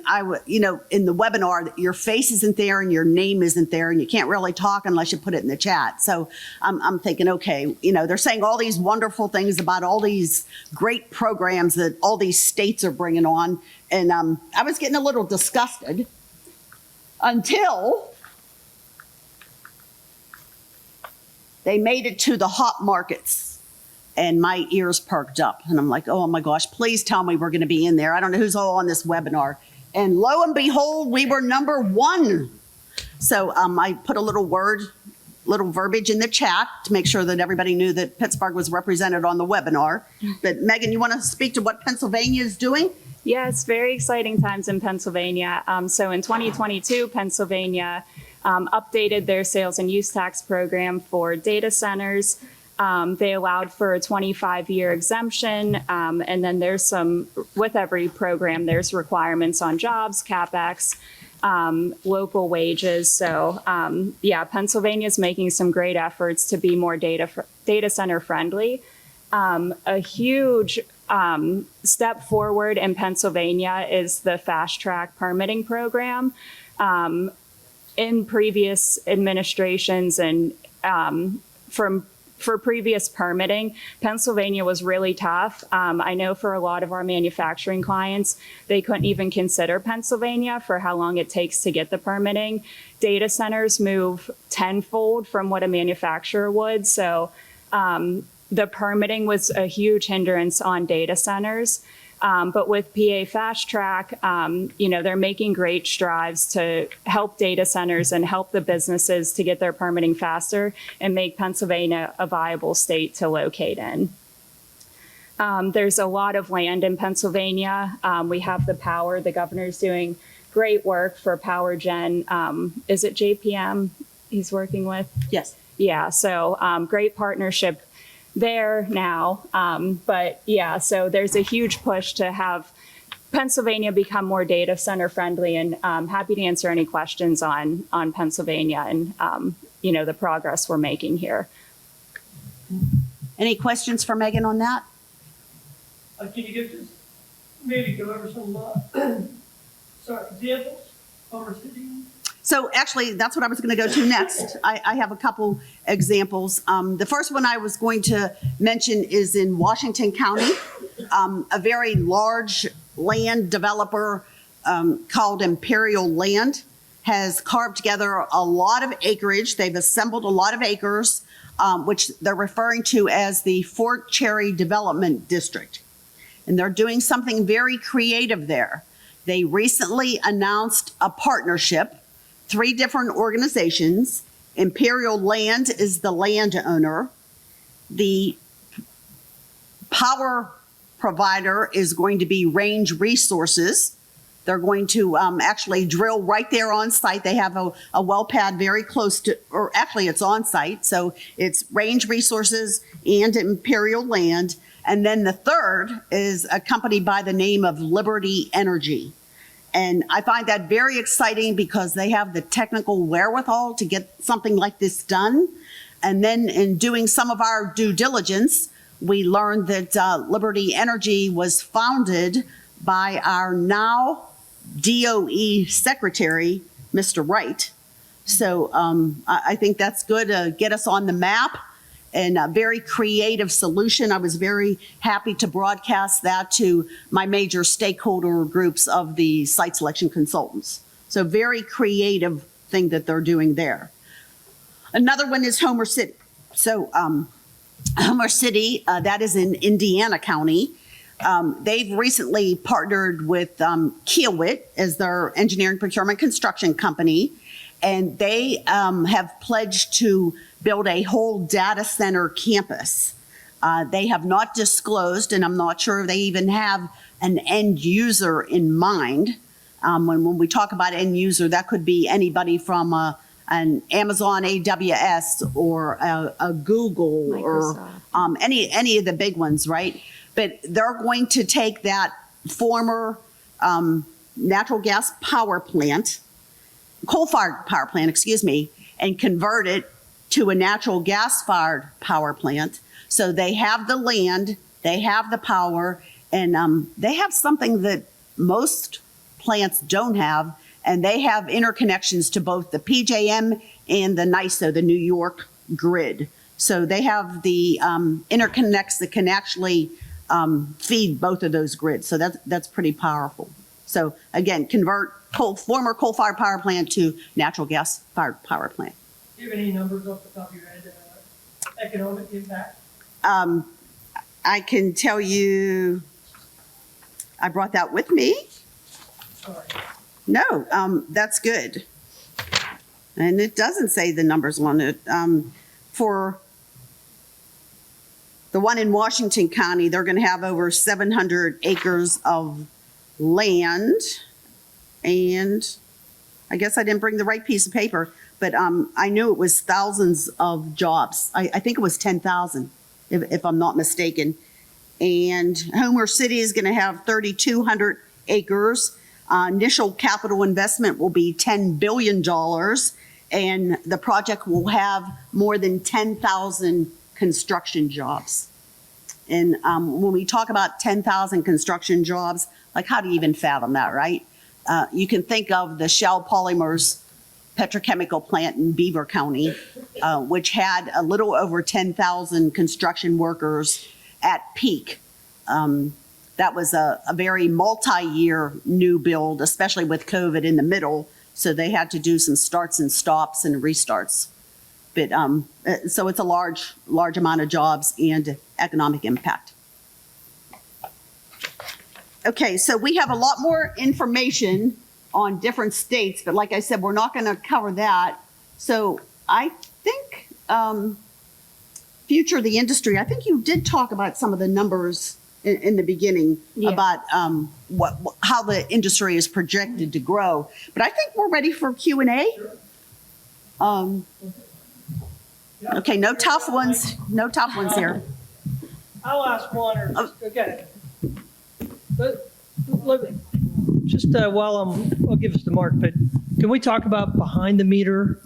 in the webinar, your face isn't there and your name isn't there and you can't really talk unless you put it in the chat. So I'm thinking, okay, they're saying all these wonderful things about all these great programs that all these states are bringing on. And I was getting a little disgusted until they made it to the hot markets. And my ears perked up. And I'm like, oh my gosh, please tell me we're going to be in there. I don't know who's all on this webinar. And lo and behold, we were number 1. So I put a little verbiage in the chat to make sure that everybody knew that Pittsburgh was represented on the webinar. But Megan, you want to speak to what Pennsylvania is doing? Yeah, it's very exciting times in Pennsylvania. So in 2022, Pennsylvania updated their sales and use tax program for data centers. They allowed for a 25-year exemption, and then there's with every program, there's requirements on jobs, CapEx, local wages. So yeah, Pennsylvania's making some great efforts to be more data center friendly. A huge step forward in Pennsylvania is the fast track permitting program. In previous administrations and for previous permitting, Pennsylvania was really tough. I know for a lot of our manufacturing clients, they couldn't even consider Pennsylvania for how long it takes to get the permitting. Data centers move tenfold from what a manufacturer would. So the permitting was a huge hindrance on data centers. But with PA Fast Track, they're making great strides to help data centers and help the businesses to get their permitting faster and make Pennsylvania a viable state to locate in. There's a lot of land in Pennsylvania. We have the power. The governor's doing great work for power gen. Is it JPM he's working with? Yes. Yeah, so great partnership there now. But yeah, so there's a huge push to have Pennsylvania become more data center friendly, and happy to answer any questions on Pennsylvania and the progress we're making here. Any questions for Megan on that? Can you give just maybe go over some examples of our city? So actually, that's what I was going to go to next. I have a couple examples. The first one I was going to mention is in Washington County. A very large land developer called Imperial Land has carved together a lot of acreage. They've assembled a lot of acres, which they're referring to as the Fort Cherry Development District. And they're doing something very creative there. They recently announced a partnership. 3 different organizations. Imperial Land is the landowner. The power provider is going to be Range Resources. They're going to actually drill right there on site. They have a well pad very close to, or actually it's on site. So it's Range Resources and Imperial Land. And then the third is a company by the name of Liberty Energy. And I find that very exciting because they have the technical wherewithal to get something like this done. And then in doing some of our due diligence, we learned that Liberty Energy was founded by our now DOE Secretary, Mr. Wright. So I think that's good to get us on the map, and a very creative solution. I was very happy to broadcast that to my major stakeholder groups of the site selection consultants. So very creative thing that they're doing there. Another one is Homer City. So Homer City, that is in Indiana County. They've recently partnered with Kiewit as their engineering procurement construction company, and they have pledged to build a whole data center campus. They have not disclosed, and I'm not sure if they even have an end user in mind. When we talk about end user, that could be anybody from an Amazon AWS or a Google or any of the big ones, right? But they're going to take that former natural gas power plant, coal-fired power plant, excuse me, and convert it to a natural gas-fired power plant. So they have the land, they have the power, and they have something that most plants don't have, and they have interconnections to both the PJM and the NYISO, the New York grid. So they have the interconnects that can actually feed both of those grids. So that's pretty powerful. So again, convert former coal-fired power plant to natural gas-fired power plant. Do you have any numbers off the top of your head, economic impact? I can tell you, I brought that with me. Sorry. No, that's good. And it doesn't say the numbers on it. For the one in Washington County, they're going to have over 700 acres of land. And I guess I didn't bring the right piece of paper, but I knew it was thousands of jobs. I think it was 10,000, if I'm not mistaken. And Homer City is going to have 3,200 acres. Initial capital investment will be $10 billion, and the project will have more than 10,000 construction jobs. And when we talk about 10,000 construction jobs, like how do you even fathom that, right? You can think of the Shell Polymers petrochemical plant in Beaver County, which had a little over 10,000 construction workers at peak. That was a very multi-year new build, especially with COVID in the middle. So they had to do some starts and stops and restarts. But so it's a large amount of jobs and economic impact. Okay, so we have a lot more information on different states, but like I said, we're not going to cover that. So I think future of the industry, I think you did talk about some of the numbers in the beginning about how the industry is projected to grow. But I think we're ready for Q&A. Okay, no tough ones. No tough ones here. I'll ask one or okay. But just while I'll give us the mark, but can we talk about behind the meter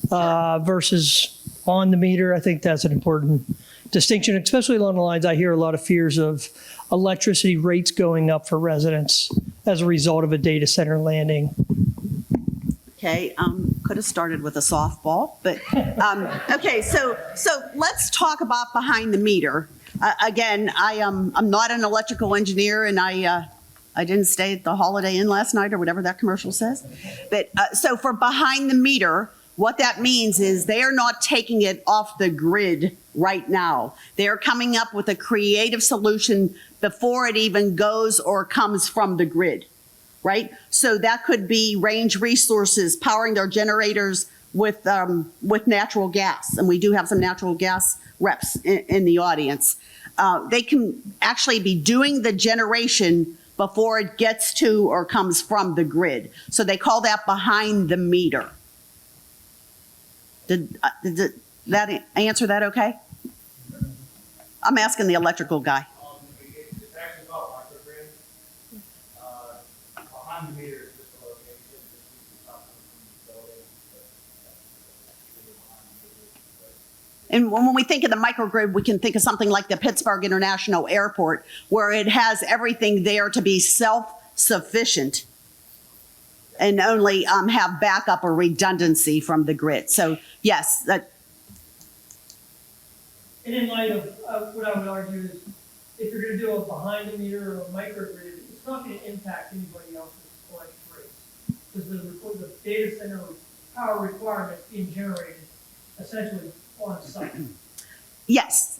versus on the meter? I think that's an important distinction, especially along the lines I hear a lot of fears of electricity rates going up for residents as a result of a data center landing. Okay, could have started with a softball, but okay. So let's talk about behind the meter. Again, I'm not an electrical engineer, and I didn't stay at the Holiday Inn last night or whatever that commercial says. But so for behind the meter, what that means is they are not taking it off the grid right now. They are coming up with a creative solution before it even goes or comes from the grid, right? So that could be Range Resources powering their generators with natural gas, and we do have some natural gas reps in the audience. They can actually be doing the generation before it gets to or comes from the grid. So they call that behind the meter. Did that answer that okay? I'm asking the electrical guy. It's actually called microgrid. Behind the meter is just a location. Just something from the building. And when we think of the microgrid, we can think of something like the Pittsburgh International Airport, where it has everything there to be self-sufficient. and only have backup or redundancy from the grid. So yes, that, And in light of what I would argue is, if you're going to do a behind the meter or a microgrid, it's not going to impact anybody else's electric rates, because the data center power requirements being generated essentially on site. yes,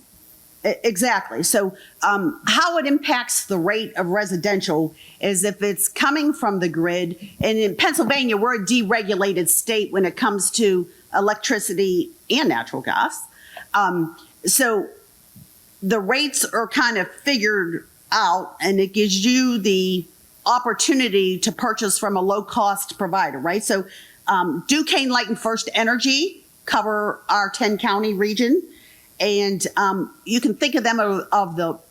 exactly. So how it impacts the rate of residential is if it's coming from the grid, and in Pennsylvania, we're a deregulated state when it comes to electricity and natural gas. So the rates are kind of figured out, and it gives you the opportunity to purchase from a low-cost provider, right? So Duquesne Light and First Energy cover our 10-county region, and you can think of them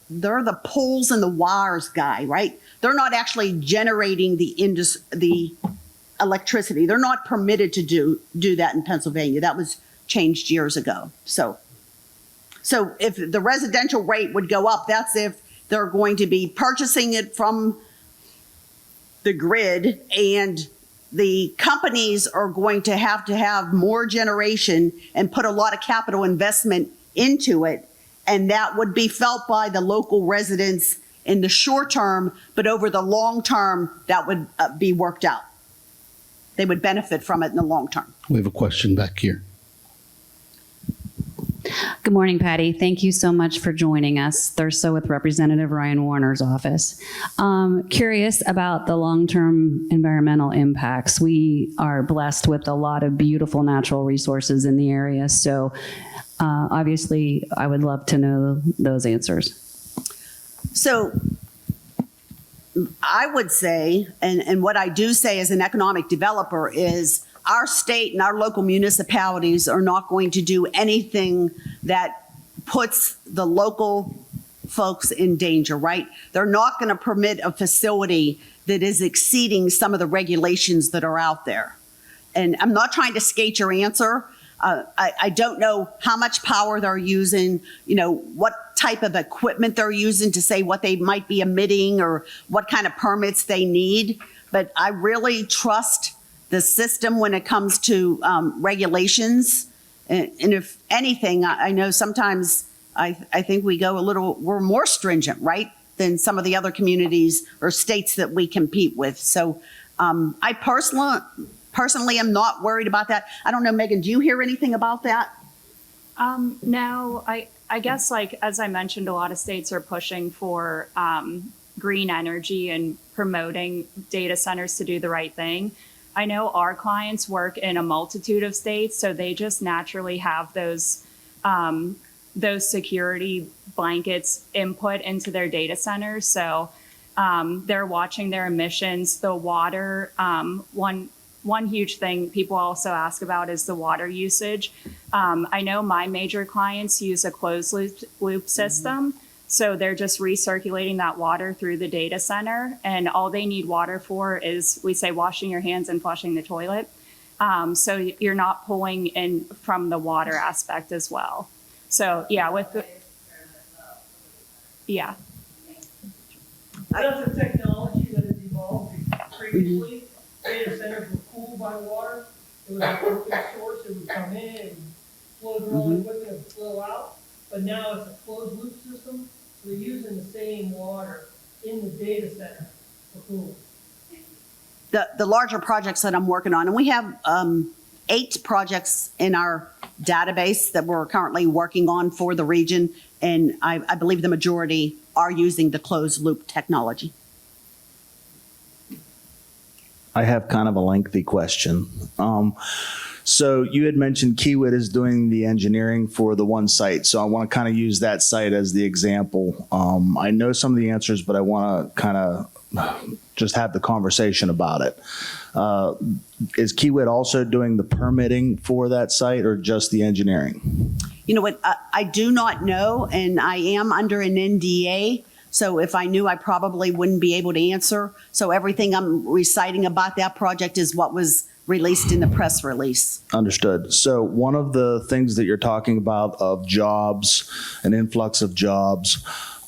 they're the poles and the wires guy, right? They're not actually generating the electricity. They're not permitted to do that in Pennsylvania. That was changed years ago. So if the residential rate would go up, that's if they're going to be purchasing it from the grid, and the companies are going to have more generation and put a lot of capital investment into it. And that would be felt by the local residents in the short term, but over the long term, that would be worked out. They would benefit from it in the long term. We have a question back here. Good morning, Patty. Thank you so much for joining us. Thurso with Representative Ryan Warner's office. Curious about the long-term environmental impacts. We are blessed with a lot of beautiful natural resources in the area. So obviously, I would love to know those answers. So I would say, and what I do say as an economic developer is, our state and our local municipalities are not going to do anything that puts the local folks in danger, right? They're not going to permit a facility that is exceeding some of the regulations that are out there. And I'm not trying to skate your answer. I don't know how much power they're using, what type of equipment they're using to say what they might be emitting or what kind of permits they need. But I really trust the system when it comes to regulations. And if anything, I know sometimes I think we're more stringent, right, than some of the other communities or states that we compete with. So I personally am not worried about that. I don't know, Megan, do you hear anything about that? No, I guess, like, as I mentioned, a lot of states are pushing for green energy and promoting data centers to do the right thing. I know our clients work in a multitude of states, so they just naturally have those security blankets input into their data centers. So they're watching their emissions, the water. One huge thing people also ask about is the water usage. I know my major clients use a closed loop system. So they're just recirculating that water through the data center, and all they need water for is, we say, washing your hands and flushing the toilet. So you're not pulling in from the water aspect as well. So yeah, yeah. That's a technology that has evolved previously. Data centers were cooled by water. It was an open source. It would come in and flow through all the equipment and flow out. But now it's a closed loop system. So they're using the same water in the data center for cooling. The larger projects that I'm working on, and we have 8 projects in our database that we're currently working on for the region, and I believe the majority are using the closed loop technology. I have kind of a lengthy question. So you had mentioned Kiewit is doing the engineering for the one site. So I want to kind of use that site as the example. I know some of the answers, but I want to kind of just have the conversation about it. Is Kiewit also doing the permitting for that site or just the engineering? You know what, I do not know, and I am under an NDA. So if I knew, I probably wouldn't be able to answer. So everything I'm reciting about that project is what was released in the press release. Understood. So one of the things that you're talking about of jobs, an influx of jobs,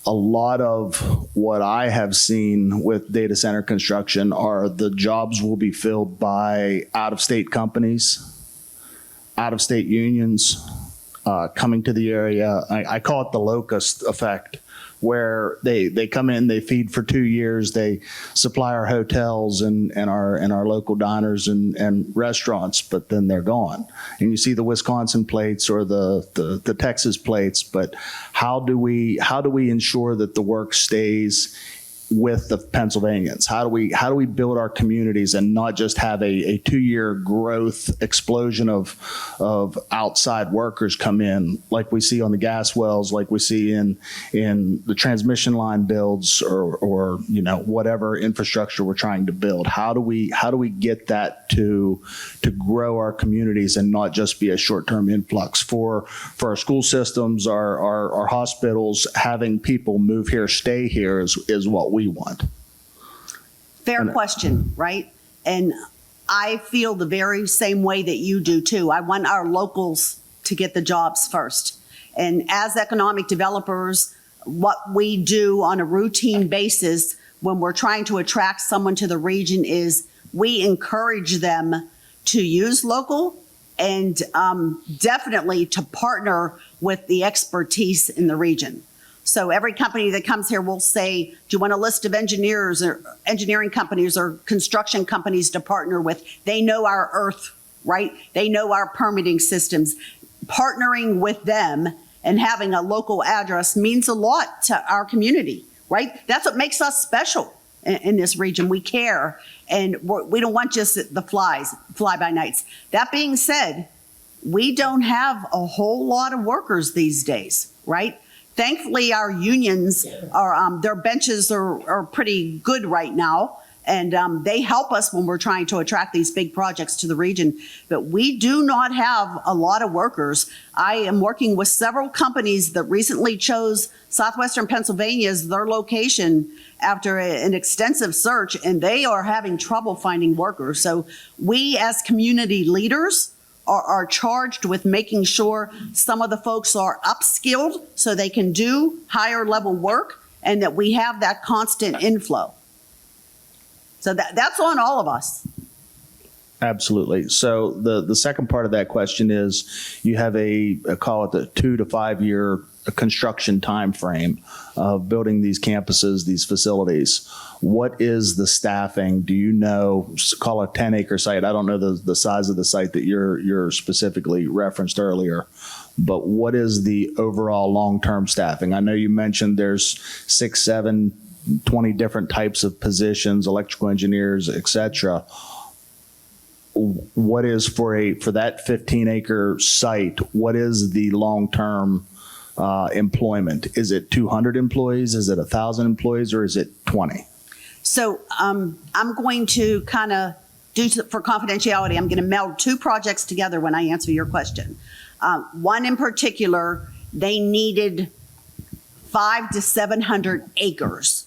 a lot of what I have seen with data center construction are the jobs will be filled by out-of-state companies, out-of-state unions coming to the area. I call it the locust effect, where they come in, they feed for 2 years, they supply our hotels and our local diners and restaurants, but then they're gone. And you see the Wisconsin plates or the Texas plates, but how do we ensure that the work stays with the Pennsylvanians? How do we build our communities and not just have a 2-year growth explosion of outside workers come in, like we see on the gas wells, like we see in the transmission line builds or whatever infrastructure we're trying to build? How do we get that to grow our communities and not just be a short-term influx for our school systems, our hospitals? Having people move here, stay here is what we want. Fair question, right? And I feel the very same way that you do too. I want our locals to get the jobs first. And as economic developers, what we do on a routine basis when we're trying to attract someone to the region is we encourage them to use local and definitely to partner with the expertise in the region. So every company that comes here will say, do you want a list of engineers or engineering companies or construction companies to partner with? They know our earth, right? They know our permitting systems. Partnering with them and having a local address means a lot to our community, right? That's what makes us special in this region. We care, and we don't want just the fly-by-nights. That being said, we don't have a whole lot of workers these days, right? Thankfully, our unions are their benches are pretty good right now, and they help us when we're trying to attract these big projects to the region. But we do not have a lot of workers. I am working with several companies that recently chose southwestern Pennsylvania as their location after an extensive search, and they are having trouble finding workers. So we, as community leaders, are charged with making sure some of the folks are upskilled so they can do higher level work, and that we have that constant inflow. So that's on all of us. Absolutely. So the second part of that question is, you have call it the 2 to 5 year construction time frame of building these campuses, these facilities. What is the staffing? Do you know? Call a 10-acre site. I don't know the size of the site that you're specifically referenced earlier, but what is the overall long-term staffing? I know you mentioned there's 6, 7, 20 different types of positions, electrical engineers, etc. What is for that 15-acre site? What is the long-term employment? Is it 200 employees? Is it 1,000 employees, or is it 20? So I'm going to kind of for confidentiality, I'm going to meld two projects together when I answer your question. One in particular, they needed 500 to 700 acres.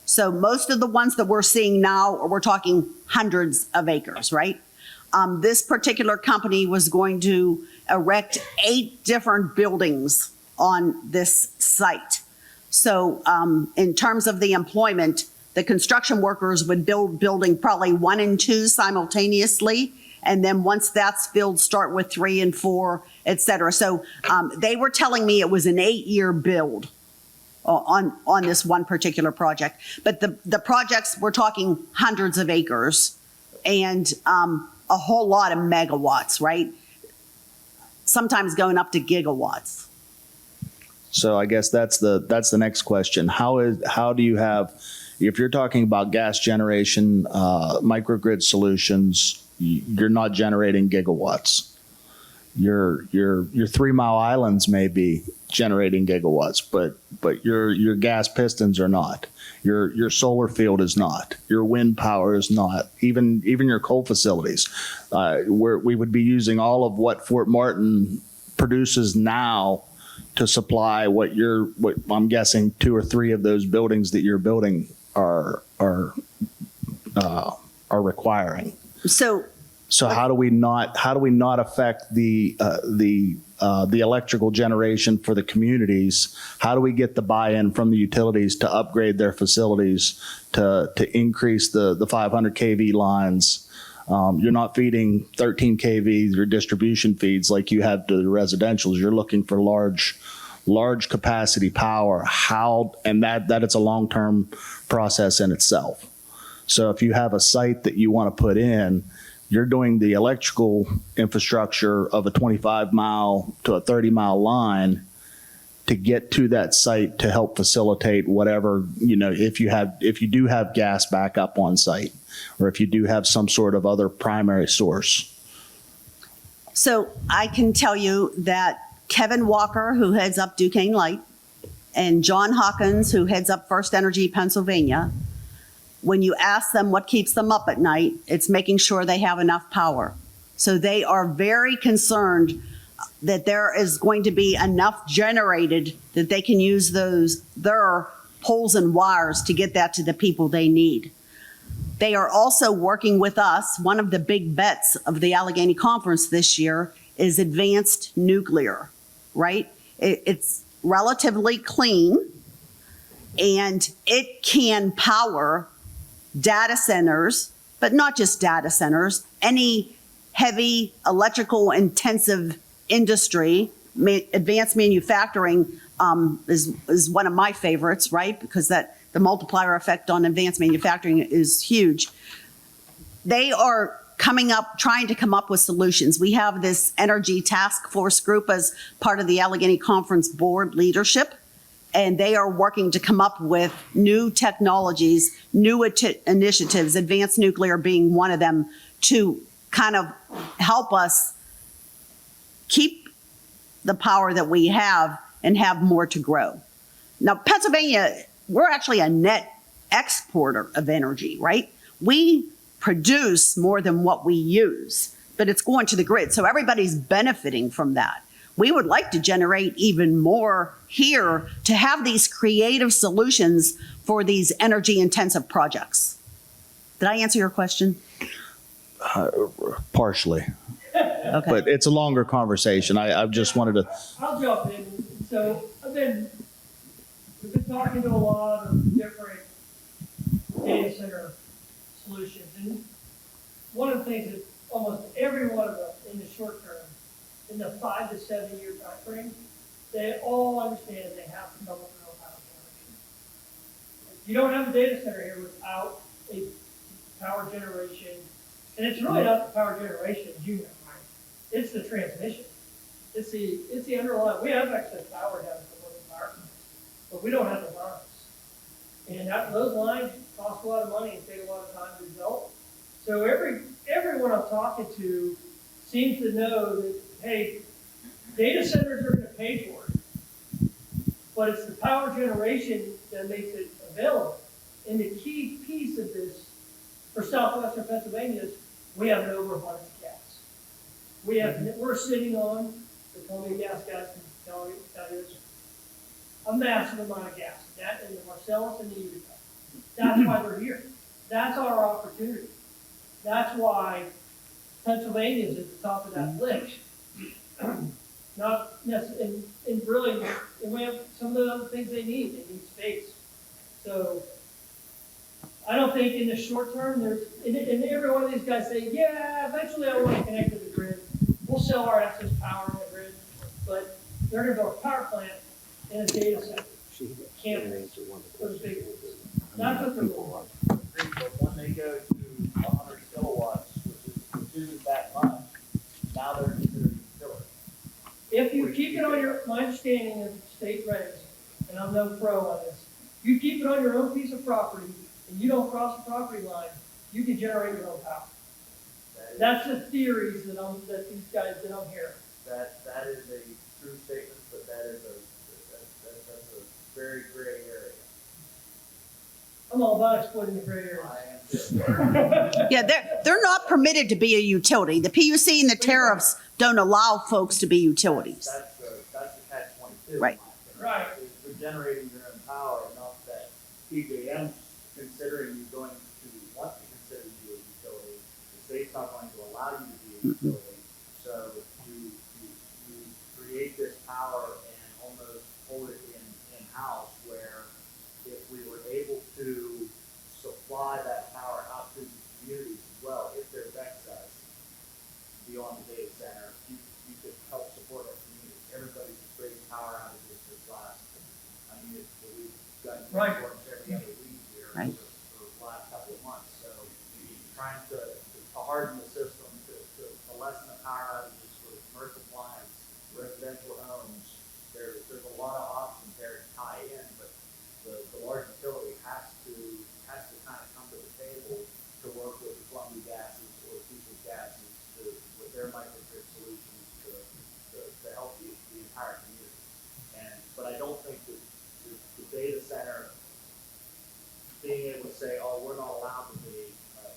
So most of the ones that we're seeing now, we're talking hundreds of acres, right? This particular company was going to erect 8 different buildings on this site. So in terms of the employment, the construction workers would build building probably 1 and 2 simultaneously. And then once that's filled, start with 3 and 4, et cetera. So they were telling me it was an 8-year build on this one particular project. But the projects, we're talking hundreds of acres and a whole lot of megawatts, right? Sometimes going up to gigawatts. So I guess that's the next question. How do you have, if you're talking about gas generation, microgrid solutions, you're not generating gigawatts. Your 3 Mile Islands may be generating gigawatts, but your gas pistons are not. Your solar field is not. Your wind power is not. Even your coal facilities, we would be using all of what Fort Martin produces now to supply what I'm guessing 2 or 3 of those buildings that you're building are requiring. So how do we not affect the the electrical generation for the communities, how do we get the buy-in from the utilities to upgrade their facilities to increase the 500 kV lines? You're not feeding 13 kV your distribution feeds like you have to the residentials. You're looking for large capacity power. That it's a long-term process in itself. So if you have a site that you want to put in, you're doing the electrical infrastructure of a 25-mile to a 30-mile line to get to that site to help facilitate whatever, if you do have gas backup on site, or if you do have some sort of other primary source. So I can tell you that Kevin Walker, who heads up Duquesne Light, and John Hawkins, who heads up First Energy Pennsylvania, when you ask them what keeps them up at night, it's making sure they have enough power. So they are very concerned that there is going to be enough generated that they can use their poles and wires to get that to the people they need. They are also working with us. One of the big bets of the Allegheny Conference this year is advanced nuclear, right? It's relatively clean, and it can power data centers, but not just data centers, any heavy electrical intensive industry. Advanced manufacturing is one of my favorites, right? Because the multiplier effect on advanced manufacturing is huge. They are trying to come up with solutions. We have this energy task force group as part of the Allegheny Conference board leadership, and they are working to come up with new technologies, new initiatives, advanced nuclear being one of them, to kind of help us keep the power that we have and have more to grow. Now, Pennsylvania, we're actually a net exporter of energy, right? We produce more than what we use, but it's going to the grid. So everybody's benefiting from that. We would like to generate even more here to have these creative solutions for these energy intensive projects. Did I answer your question? Partially, Okay. but it's a longer conversation. I just wanted to. I'll jump in. So we've been talking to a lot of different data center solutions. And one of the things that almost every one of us in the short term, in the 5 to 7 year time frame, they all understand they have to come with real power generation. You don't have a data center here without a power generation. And it's really not the power generation, as you know, right? It's the transmission. It's the underlying. We have excess power down at the local power company, but we don't have the lines. And those lines cost a lot of money and take a lot of time to develop. So everyone I'm talking to seems to know that, hey, data centers are going to pay for it, but it's the power generation that makes it available. And the key piece of this for southwestern Pennsylvania is we have no overabundance of gas. We're sitting on, the Columbia Gas guys can tell you this, a massive amount of gas. That in the Marcellus and the Utica. That's why they're here. That's our opportunity. That's why Pennsylvania is at the top of that list. Not necessarily, and really, and we have some of the other things they need. They need space. So I don't think in the short term and every one of these guys say, yeah, eventually I want to connect to the grid. We'll sell our excess power on the grid, but they're going to build a power plant in a data center. Campus. Those big ones. That's what they're doing. But when they go to 100 kilowatts, which isn't that much, now they're considered utility. If you keep it on my understanding of state regs, and I'm no pro on this, you keep it on your own piece of property and you don't cross the property line, you can generate your own power. That's the theories that these guys that I'm hearing. That is a true statement, but that's a very gray area. I'm all about exploiting the gray areas. I am too. Yeah, they're not permitted to be a utility. The PUC and the tariffs don't allow folks to be utilities. That's the catch-22. Right. Right. You're generating your own power, not that PJM's considering you going to want to consider you a utility. The state's not going to allow you to be a utility. So you create this power and almost hold it in-house, where if we were able to supply that power out to the communities as well, if there's excess beyond the data center, you could help support our community. Everybody's experienced power outages this last, we've gotten Right. reports every other week here Right. for the last couple of months. So trying to harden the system to lessen the power outages for commercial clients, residential homes. There's a lot of options there to tie in, but the large utility has to kind of come to the table to work with the Columbia gases or Peoples gases with their microgrid solutions to help the entire community. But I don't think that the data center being able to say, oh, we're not allowed to be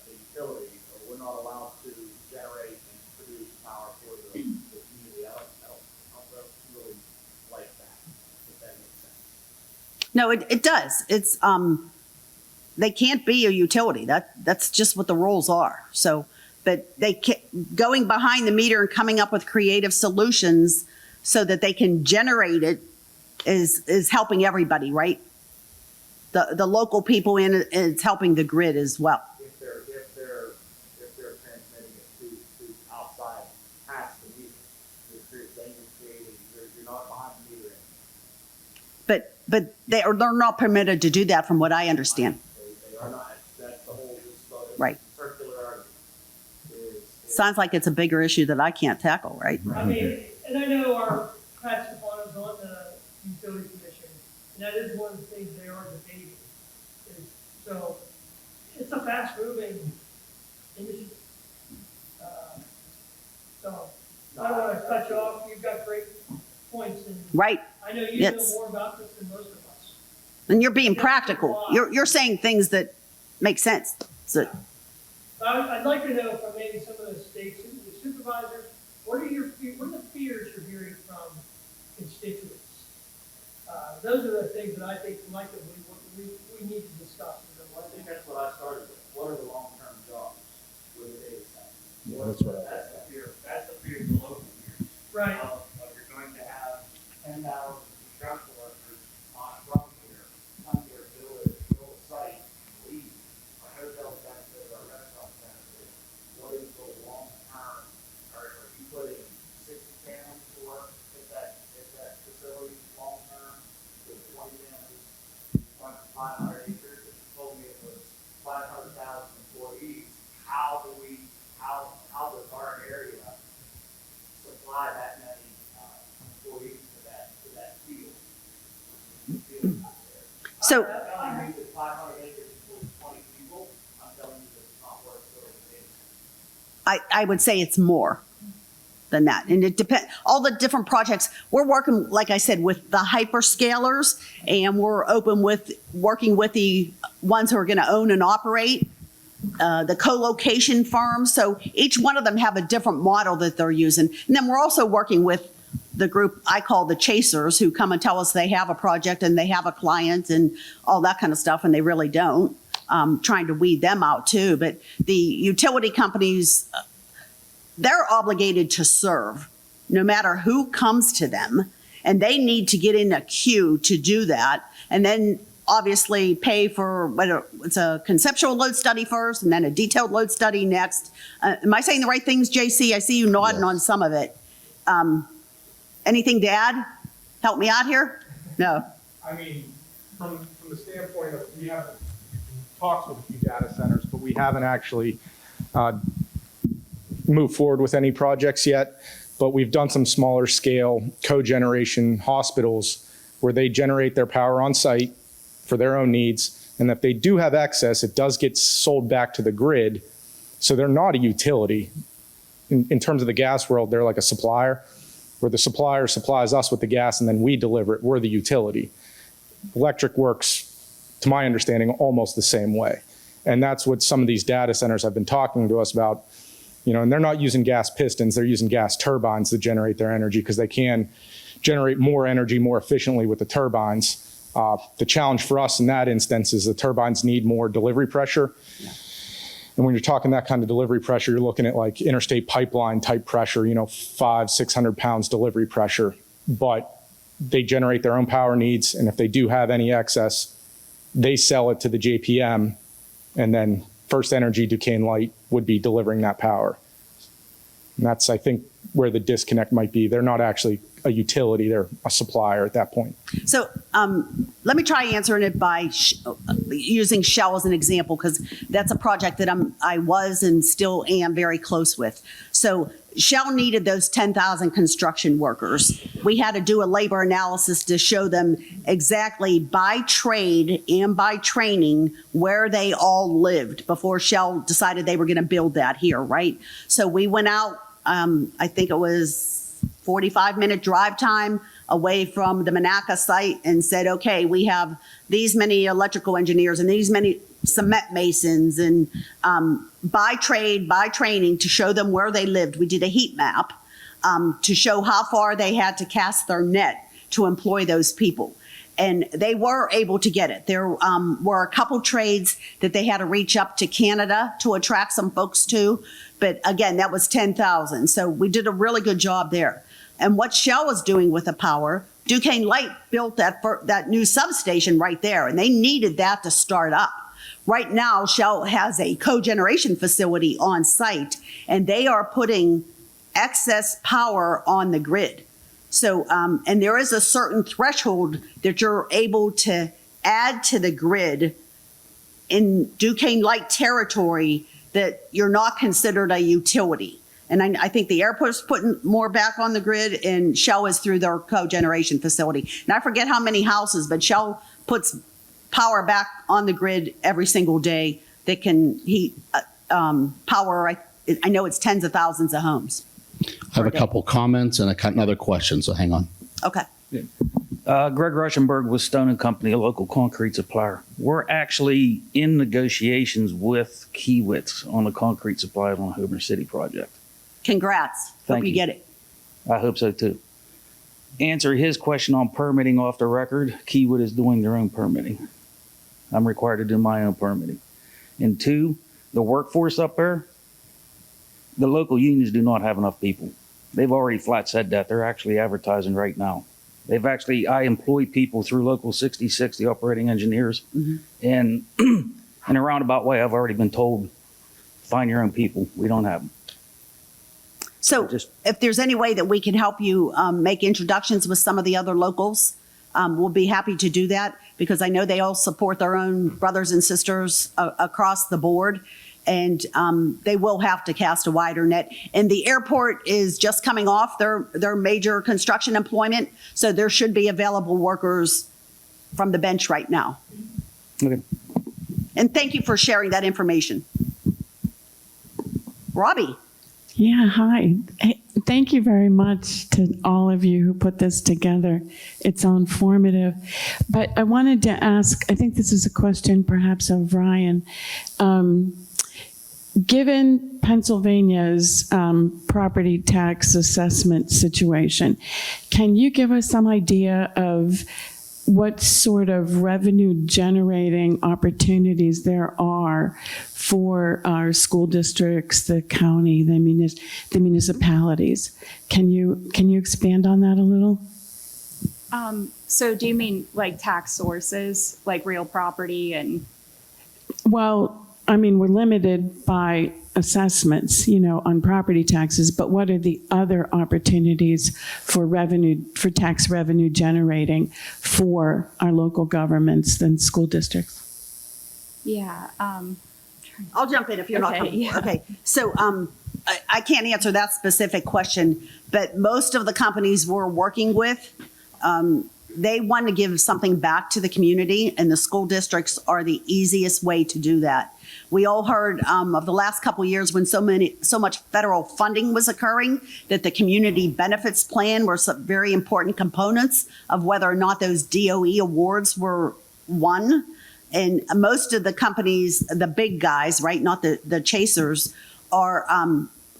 the utility, or we're not allowed to generate and produce power for the community. I don't really like that, if that makes sense. No, it does. It's, they can't be a utility. That's just what the rules are. So, but going behind the meter and coming up with creative solutions so that they can generate it is helping everybody, right? The local people in it, it's helping the grid as well. If they're transmitting it to outside past the meter, you're not behind the meter anymore. But they're not permitted to do that from what I understand. They are not. That's the whole Right. circular argument. Sounds like it's a bigger issue that I can't tackle, right? I mean, and I know our Pat Stefano's on the utility commission, and that is one of the things they are debating. So it's a fast moving industry. So I don't want to cut you off. You've got great points, and Right. I know you Yes. know more about this than most of us. And you're being practical. You're saying things that make sense. So, I'd like to know from maybe some of the state supervisors, what are the fears you're hearing from constituents? Those are the things that I think collectively we need to discuss. Well, I think that's what I started with. What are the long-term jobs with the data center? Yeah, that's what That's the fear. That's the fear of the local fear. Right. Of you're going to have 10,000 construction workers from here, come here, build a site, leave. Our hotel benefit, our restaurant benefit. What is the long term? Are you putting 60 families to work at that facility long term? With 20 families, 500 acres, and you told me it was 500,000 employees. How does our area supply that many employees to that field? so I'm telling you that 500 acres equals 20 people. I'm telling you that it's not worth it. I would say it's more than that. And it depends, all the different projects, we're working, like I said, with the hyperscalers, and we're open with working with the ones who are going to own and operate, the co-location firms. So each one of them have a different model that they're using. And then we're also working with the group I call the chasers, who come and tell us they have a project and they have a client and all that kind of stuff, and they really don't. Trying to weed them out too. But the utility companies, they're obligated to serve no matter who comes to them, and they need to get in a queue to do that, and then obviously pay for whether it's a conceptual load study first and then a detailed load study next. Am I saying the right things, JC? I see you nodding on some of it. Anything to add? Help me out here? No. I mean, from the standpoint of, we haven't talked with a few data centers, but we haven't actually moved forward with any projects yet. But we've done some smaller scale cogeneration hospitals where they generate their power on site for their own needs. And if they do have excess, it does get sold back to the grid. So they're not a utility. In terms of the gas world, they're like a supplier, where the supplier supplies us with the gas and then we deliver it. We're the utility. Electric works, to my understanding, almost the same way. And that's what some of these data centers have been talking to us about. You know, and they're not using gas pistons, they're using gas turbines to generate their energy because they can generate more energy more efficiently with the turbines. The challenge for us in that instance is the turbines need more delivery pressure. Yeah. And when you're talking that kind of delivery pressure, you're looking at like interstate pipeline type pressure, you know, 500-600 pounds delivery pressure. but they generate their own power needs. And if they do have any excess, they sell it to the JPM, and then First Energy Duquesne Light would be delivering that power. And that's, I think, where the disconnect might be. They're not actually a utility, they're a supplier at that point. So let me try answering it by using Shell as an example, because that's a project that I was and still am very close with. So Shell needed those 10,000 construction workers. We had to do a labor analysis to show them exactly by trade and by training where they all lived before Shell decided they were going to build that here, right? So we went out, I think it was 45-minute drive time away from the Monaca site, and said, okay, we have these many electrical engineers and these many cement masons, and by trade, by training, to show them where they lived. We did a heat map to show how far they had to cast their net to employ those people. And they were able to get it. There were a couple trades that they had to reach up to Canada to attract some folks to. But again, that was 10,000. So we did a really good job there. And what Shell was doing with the power, Duquesne Light built that new substation right there, and they needed that to start up. Right now, Shell has a cogeneration facility on site, and they are putting excess power on the grid. So, and there is a certain threshold that you're able to add to the grid in Duquesne Light territory that you're not considered a utility. And I think the airport's putting more back on the grid, and Shell is through their cogeneration facility. And I forget how many houses, but Shell puts power back on the grid every single day that can heat power. I know it's tens of thousands of homes. I have a couple comments and another question, so hang on. Okay. Greg Ruschenberg with Stone and Company, a local concrete supplier. We're actually in negotiations with Kiewitz on the concrete supply on the Homer City project. Congrats. Thank Hope you get it. I hope so too. Answer his question on permitting off the record. Kiewitz is doing their own permitting. I'm required to do my own permitting. And two, the workforce up there, the local unions do not have enough people. They've already flat said that. They're actually advertising right now. I employ people through Local 66, the operating engineers. Mm-hmm. And in a roundabout way, I've already been told, find your own people. We don't have them. So if there's any way that we can help you make introductions with some of the other locals, we'll be happy to do that, because I know they all support their own brothers and sisters across the board. And they will have to cast a wider net. And the airport is just coming off their major construction employment, so there should be available workers from the bench right now. Okay. And thank you for sharing that information. Robbie. Yeah, hi. Hey, thank you very much to all of you who put this together. It's so informative. But I wanted to ask, I think this is a question perhaps of Ryan. Given Pennsylvania's property tax assessment situation, can you give us some idea of what sort of revenue generating opportunities there are for our school districts, the county, the municipalities? Can you expand on that a little? So do you mean like tax sources, like real property and? Well, I mean, we're limited by assessments, on property taxes, but what are the other opportunities for tax revenue generating for our local governments and school districts? Yeah. I'll jump in if you're not comfortable. Yeah. Okay. So I can't answer that specific question, but most of the companies we're working with, they want to give something back to the community, and the school districts are the easiest way to do that. We all heard of the last couple of years when so much federal funding was occurring, that the community benefits plan were some very important components of whether or not those DOE awards were won. And most of the companies, the big guys, right, not the chasers, are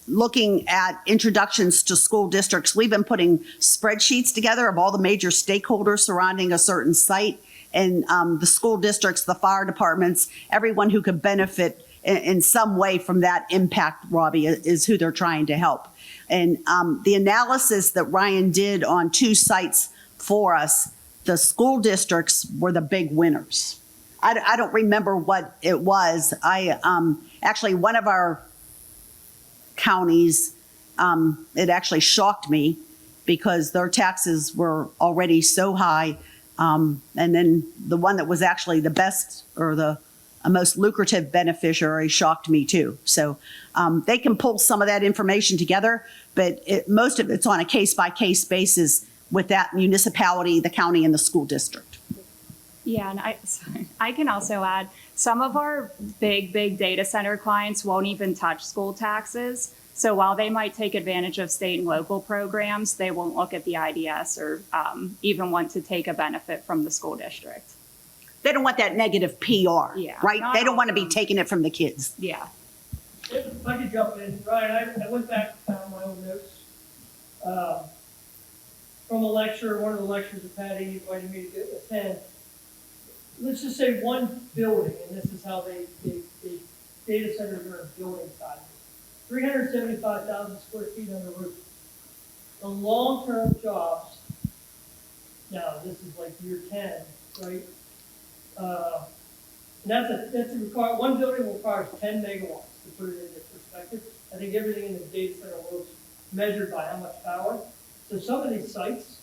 looking at introductions to school districts. We've been putting spreadsheets together of all the major stakeholders surrounding a certain site, and the school districts, the fire departments, everyone who could benefit in some way from that impact, Robbie, is who they're trying to help. And the analysis that Ryan did on 2 sites for us, the school districts were the big winners. I don't remember what it was. Actually, one of our counties, it actually shocked me because their taxes were already so high. And then the one that was actually the best or the most lucrative beneficiary shocked me too. So they can pull some of that information together, but most of it's on a case-by-case basis with that municipality, the county, and the school district. Yeah, and I can also add, some of our big data center clients won't even touch school taxes. So while they might take advantage of state and local programs, they won't look at the IDS or even want to take a benefit from the school district. They don't want that negative PR, Yeah, right? not They don't all want to of be them. taking it from the kids. Yeah. If I could jump in, Ryan, I went back and found my own notes from a lecture, one of the lectures that Patty invited me to attend. Let's just say one building, and this is how they data centers are in building sizes. 375,000 square feet on the roof. The long-term jobs, now this is like year 10, right? And that's a require, one building requires 10 megawatts to put it into perspective. I think everything in the data center world is measured by how much power. So some of these sites,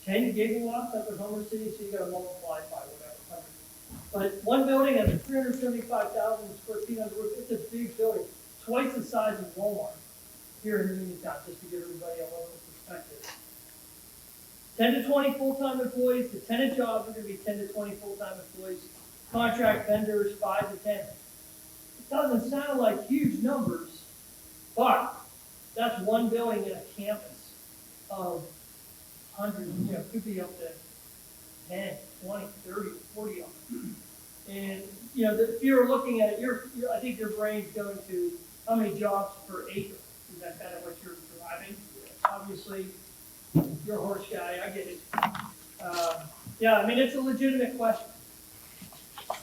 10 gigawatts up in Homer City, so you gotta multiply it by whatever, 100. But one building has 375,000 square feet on the roof. It's a big building, twice the size of Walmart here in Uniontown, just to give everybody a local perspective. 10 to 20 full-time employees, the tenant jobs are gonna be 10 to 20 full-time employees. Contract vendors, 5 to 10. It doesn't sound like huge numbers, but that's one building in a campus of hundreds, could be up to 10, 20, 30, 40 of them. And, if you're looking at it, I think your brain's going to how many jobs per acre. Is that kind of what you're driving? Obviously, you're a horse guy, I get it. It's a legitimate question.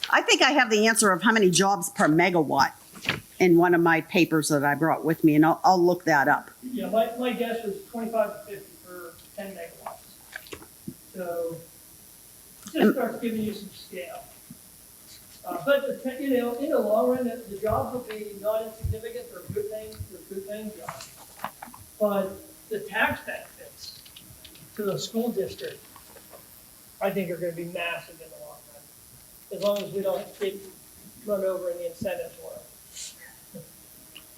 I think I have the answer of how many jobs per megawatt in one of my papers that I brought with me, and I'll look that up. Yeah, my guess was 25 to 50 for 10 megawatts. So it just starts giving you some scale. But in the long run, the jobs will be not insignificant. They're good things. They're good paying jobs. But the tax benefits to the school district, I think, are going to be massive in the long run, as long as we don't get run over in the incentives world.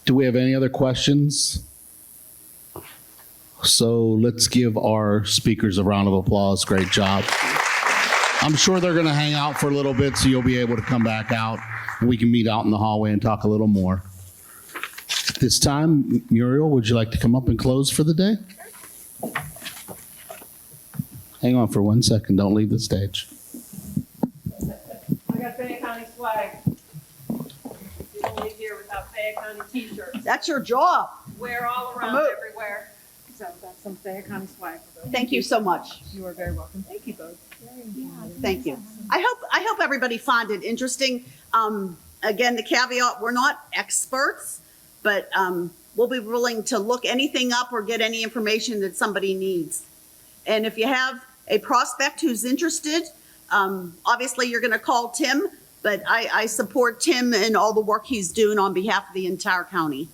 Do we have any other questions? So let's give our speakers a round of applause. Great job. I'm sure they're going to hang out for a little bit, so you'll be able to come back out. And we can meet out in the hallway and talk a little more. At this time, Muriel, would you like to come up and close for the day? Hang on for 1 second. Don't leave the stage. I got Fayette County swag. You don't leave here without Fayette County t-shirts. That's your job. Wear all around Promote. everywhere. So that's some Fayette County swag. Thank you so much. You are very welcome. Thank you both. Thank you. I hope everybody found it interesting. Again, the caveat, we're not experts, but we'll be willing to look anything up or get any information that somebody needs. And if you have a prospect who's interested, obviously you're going to call Tim, but I support Tim and all the work he's doing on behalf of the entire county.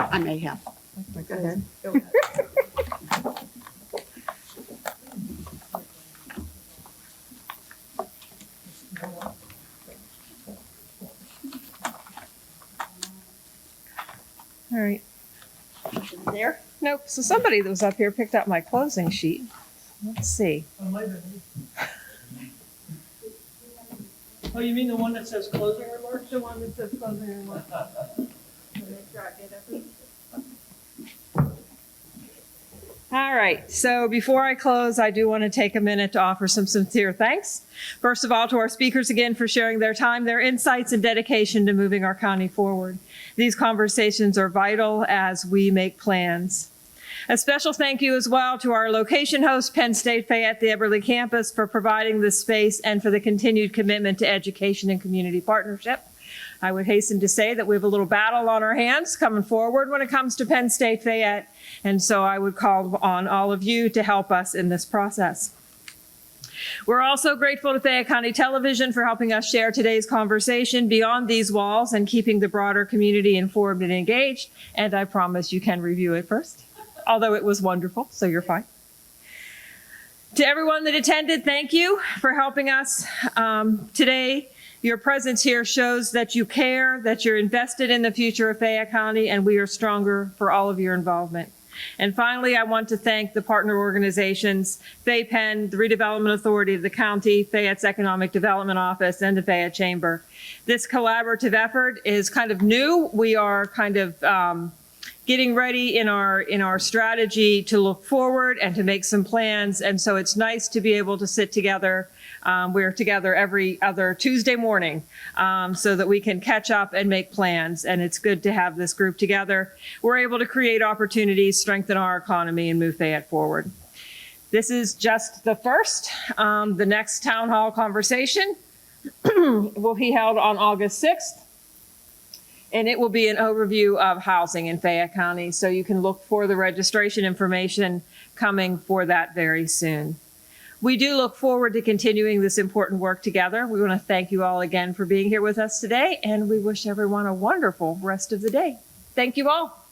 I may have. Go ahead. All right. There? Nope. So somebody that was up here picked up my closing sheet. Let's see. Oh, you mean the one that says closing remarks? The one that says closing remarks. All right, so before I close, I do want to take a minute to offer some sincere thanks. First of all, to our speakers again for sharing their time, their insights, and dedication to moving our county forward. These conversations are vital as we make plans. A special thank you as well to our location host, Penn State Fayette, the Eberly campus, for providing this space and for the continued commitment to education and community partnership. I would hasten to say that we have a little battle on our hands coming forward when it comes to Penn State Fayette, and so I would call on all of you to help us in this process. We're also grateful to Fayette County Television for helping us share today's conversation beyond these walls and keeping the broader community informed and engaged, and I promise you can review it first, although it was wonderful, so you're fine. To everyone that attended, thank you for helping us today. Your presence here shows that you care, that you're invested in the future of Fayette County, and we are stronger for all of your involvement. And finally, I want to thank the partner organizations, FayPenn, the Redevelopment Authority of the county, Fayette's Economic Development Office, and the Fayette Chamber. This collaborative effort is kind of new. We are kind of getting ready in our strategy to look forward and to make some plans. And so it's nice to be able to sit together. We're together every other Tuesday morning so that we can catch up and make plans. And it's good to have this group together. We're able to create opportunities, strengthen our economy, and move Fayette forward. This is just the first. The next town hall conversation will be held on August 6th. And it will be an overview of housing in Fayette County. So you can look for the registration information coming for that very soon. We do look forward to continuing this important work together. We want to thank you all again for being here with us today, and we wish everyone a wonderful rest of the day. Thank you all.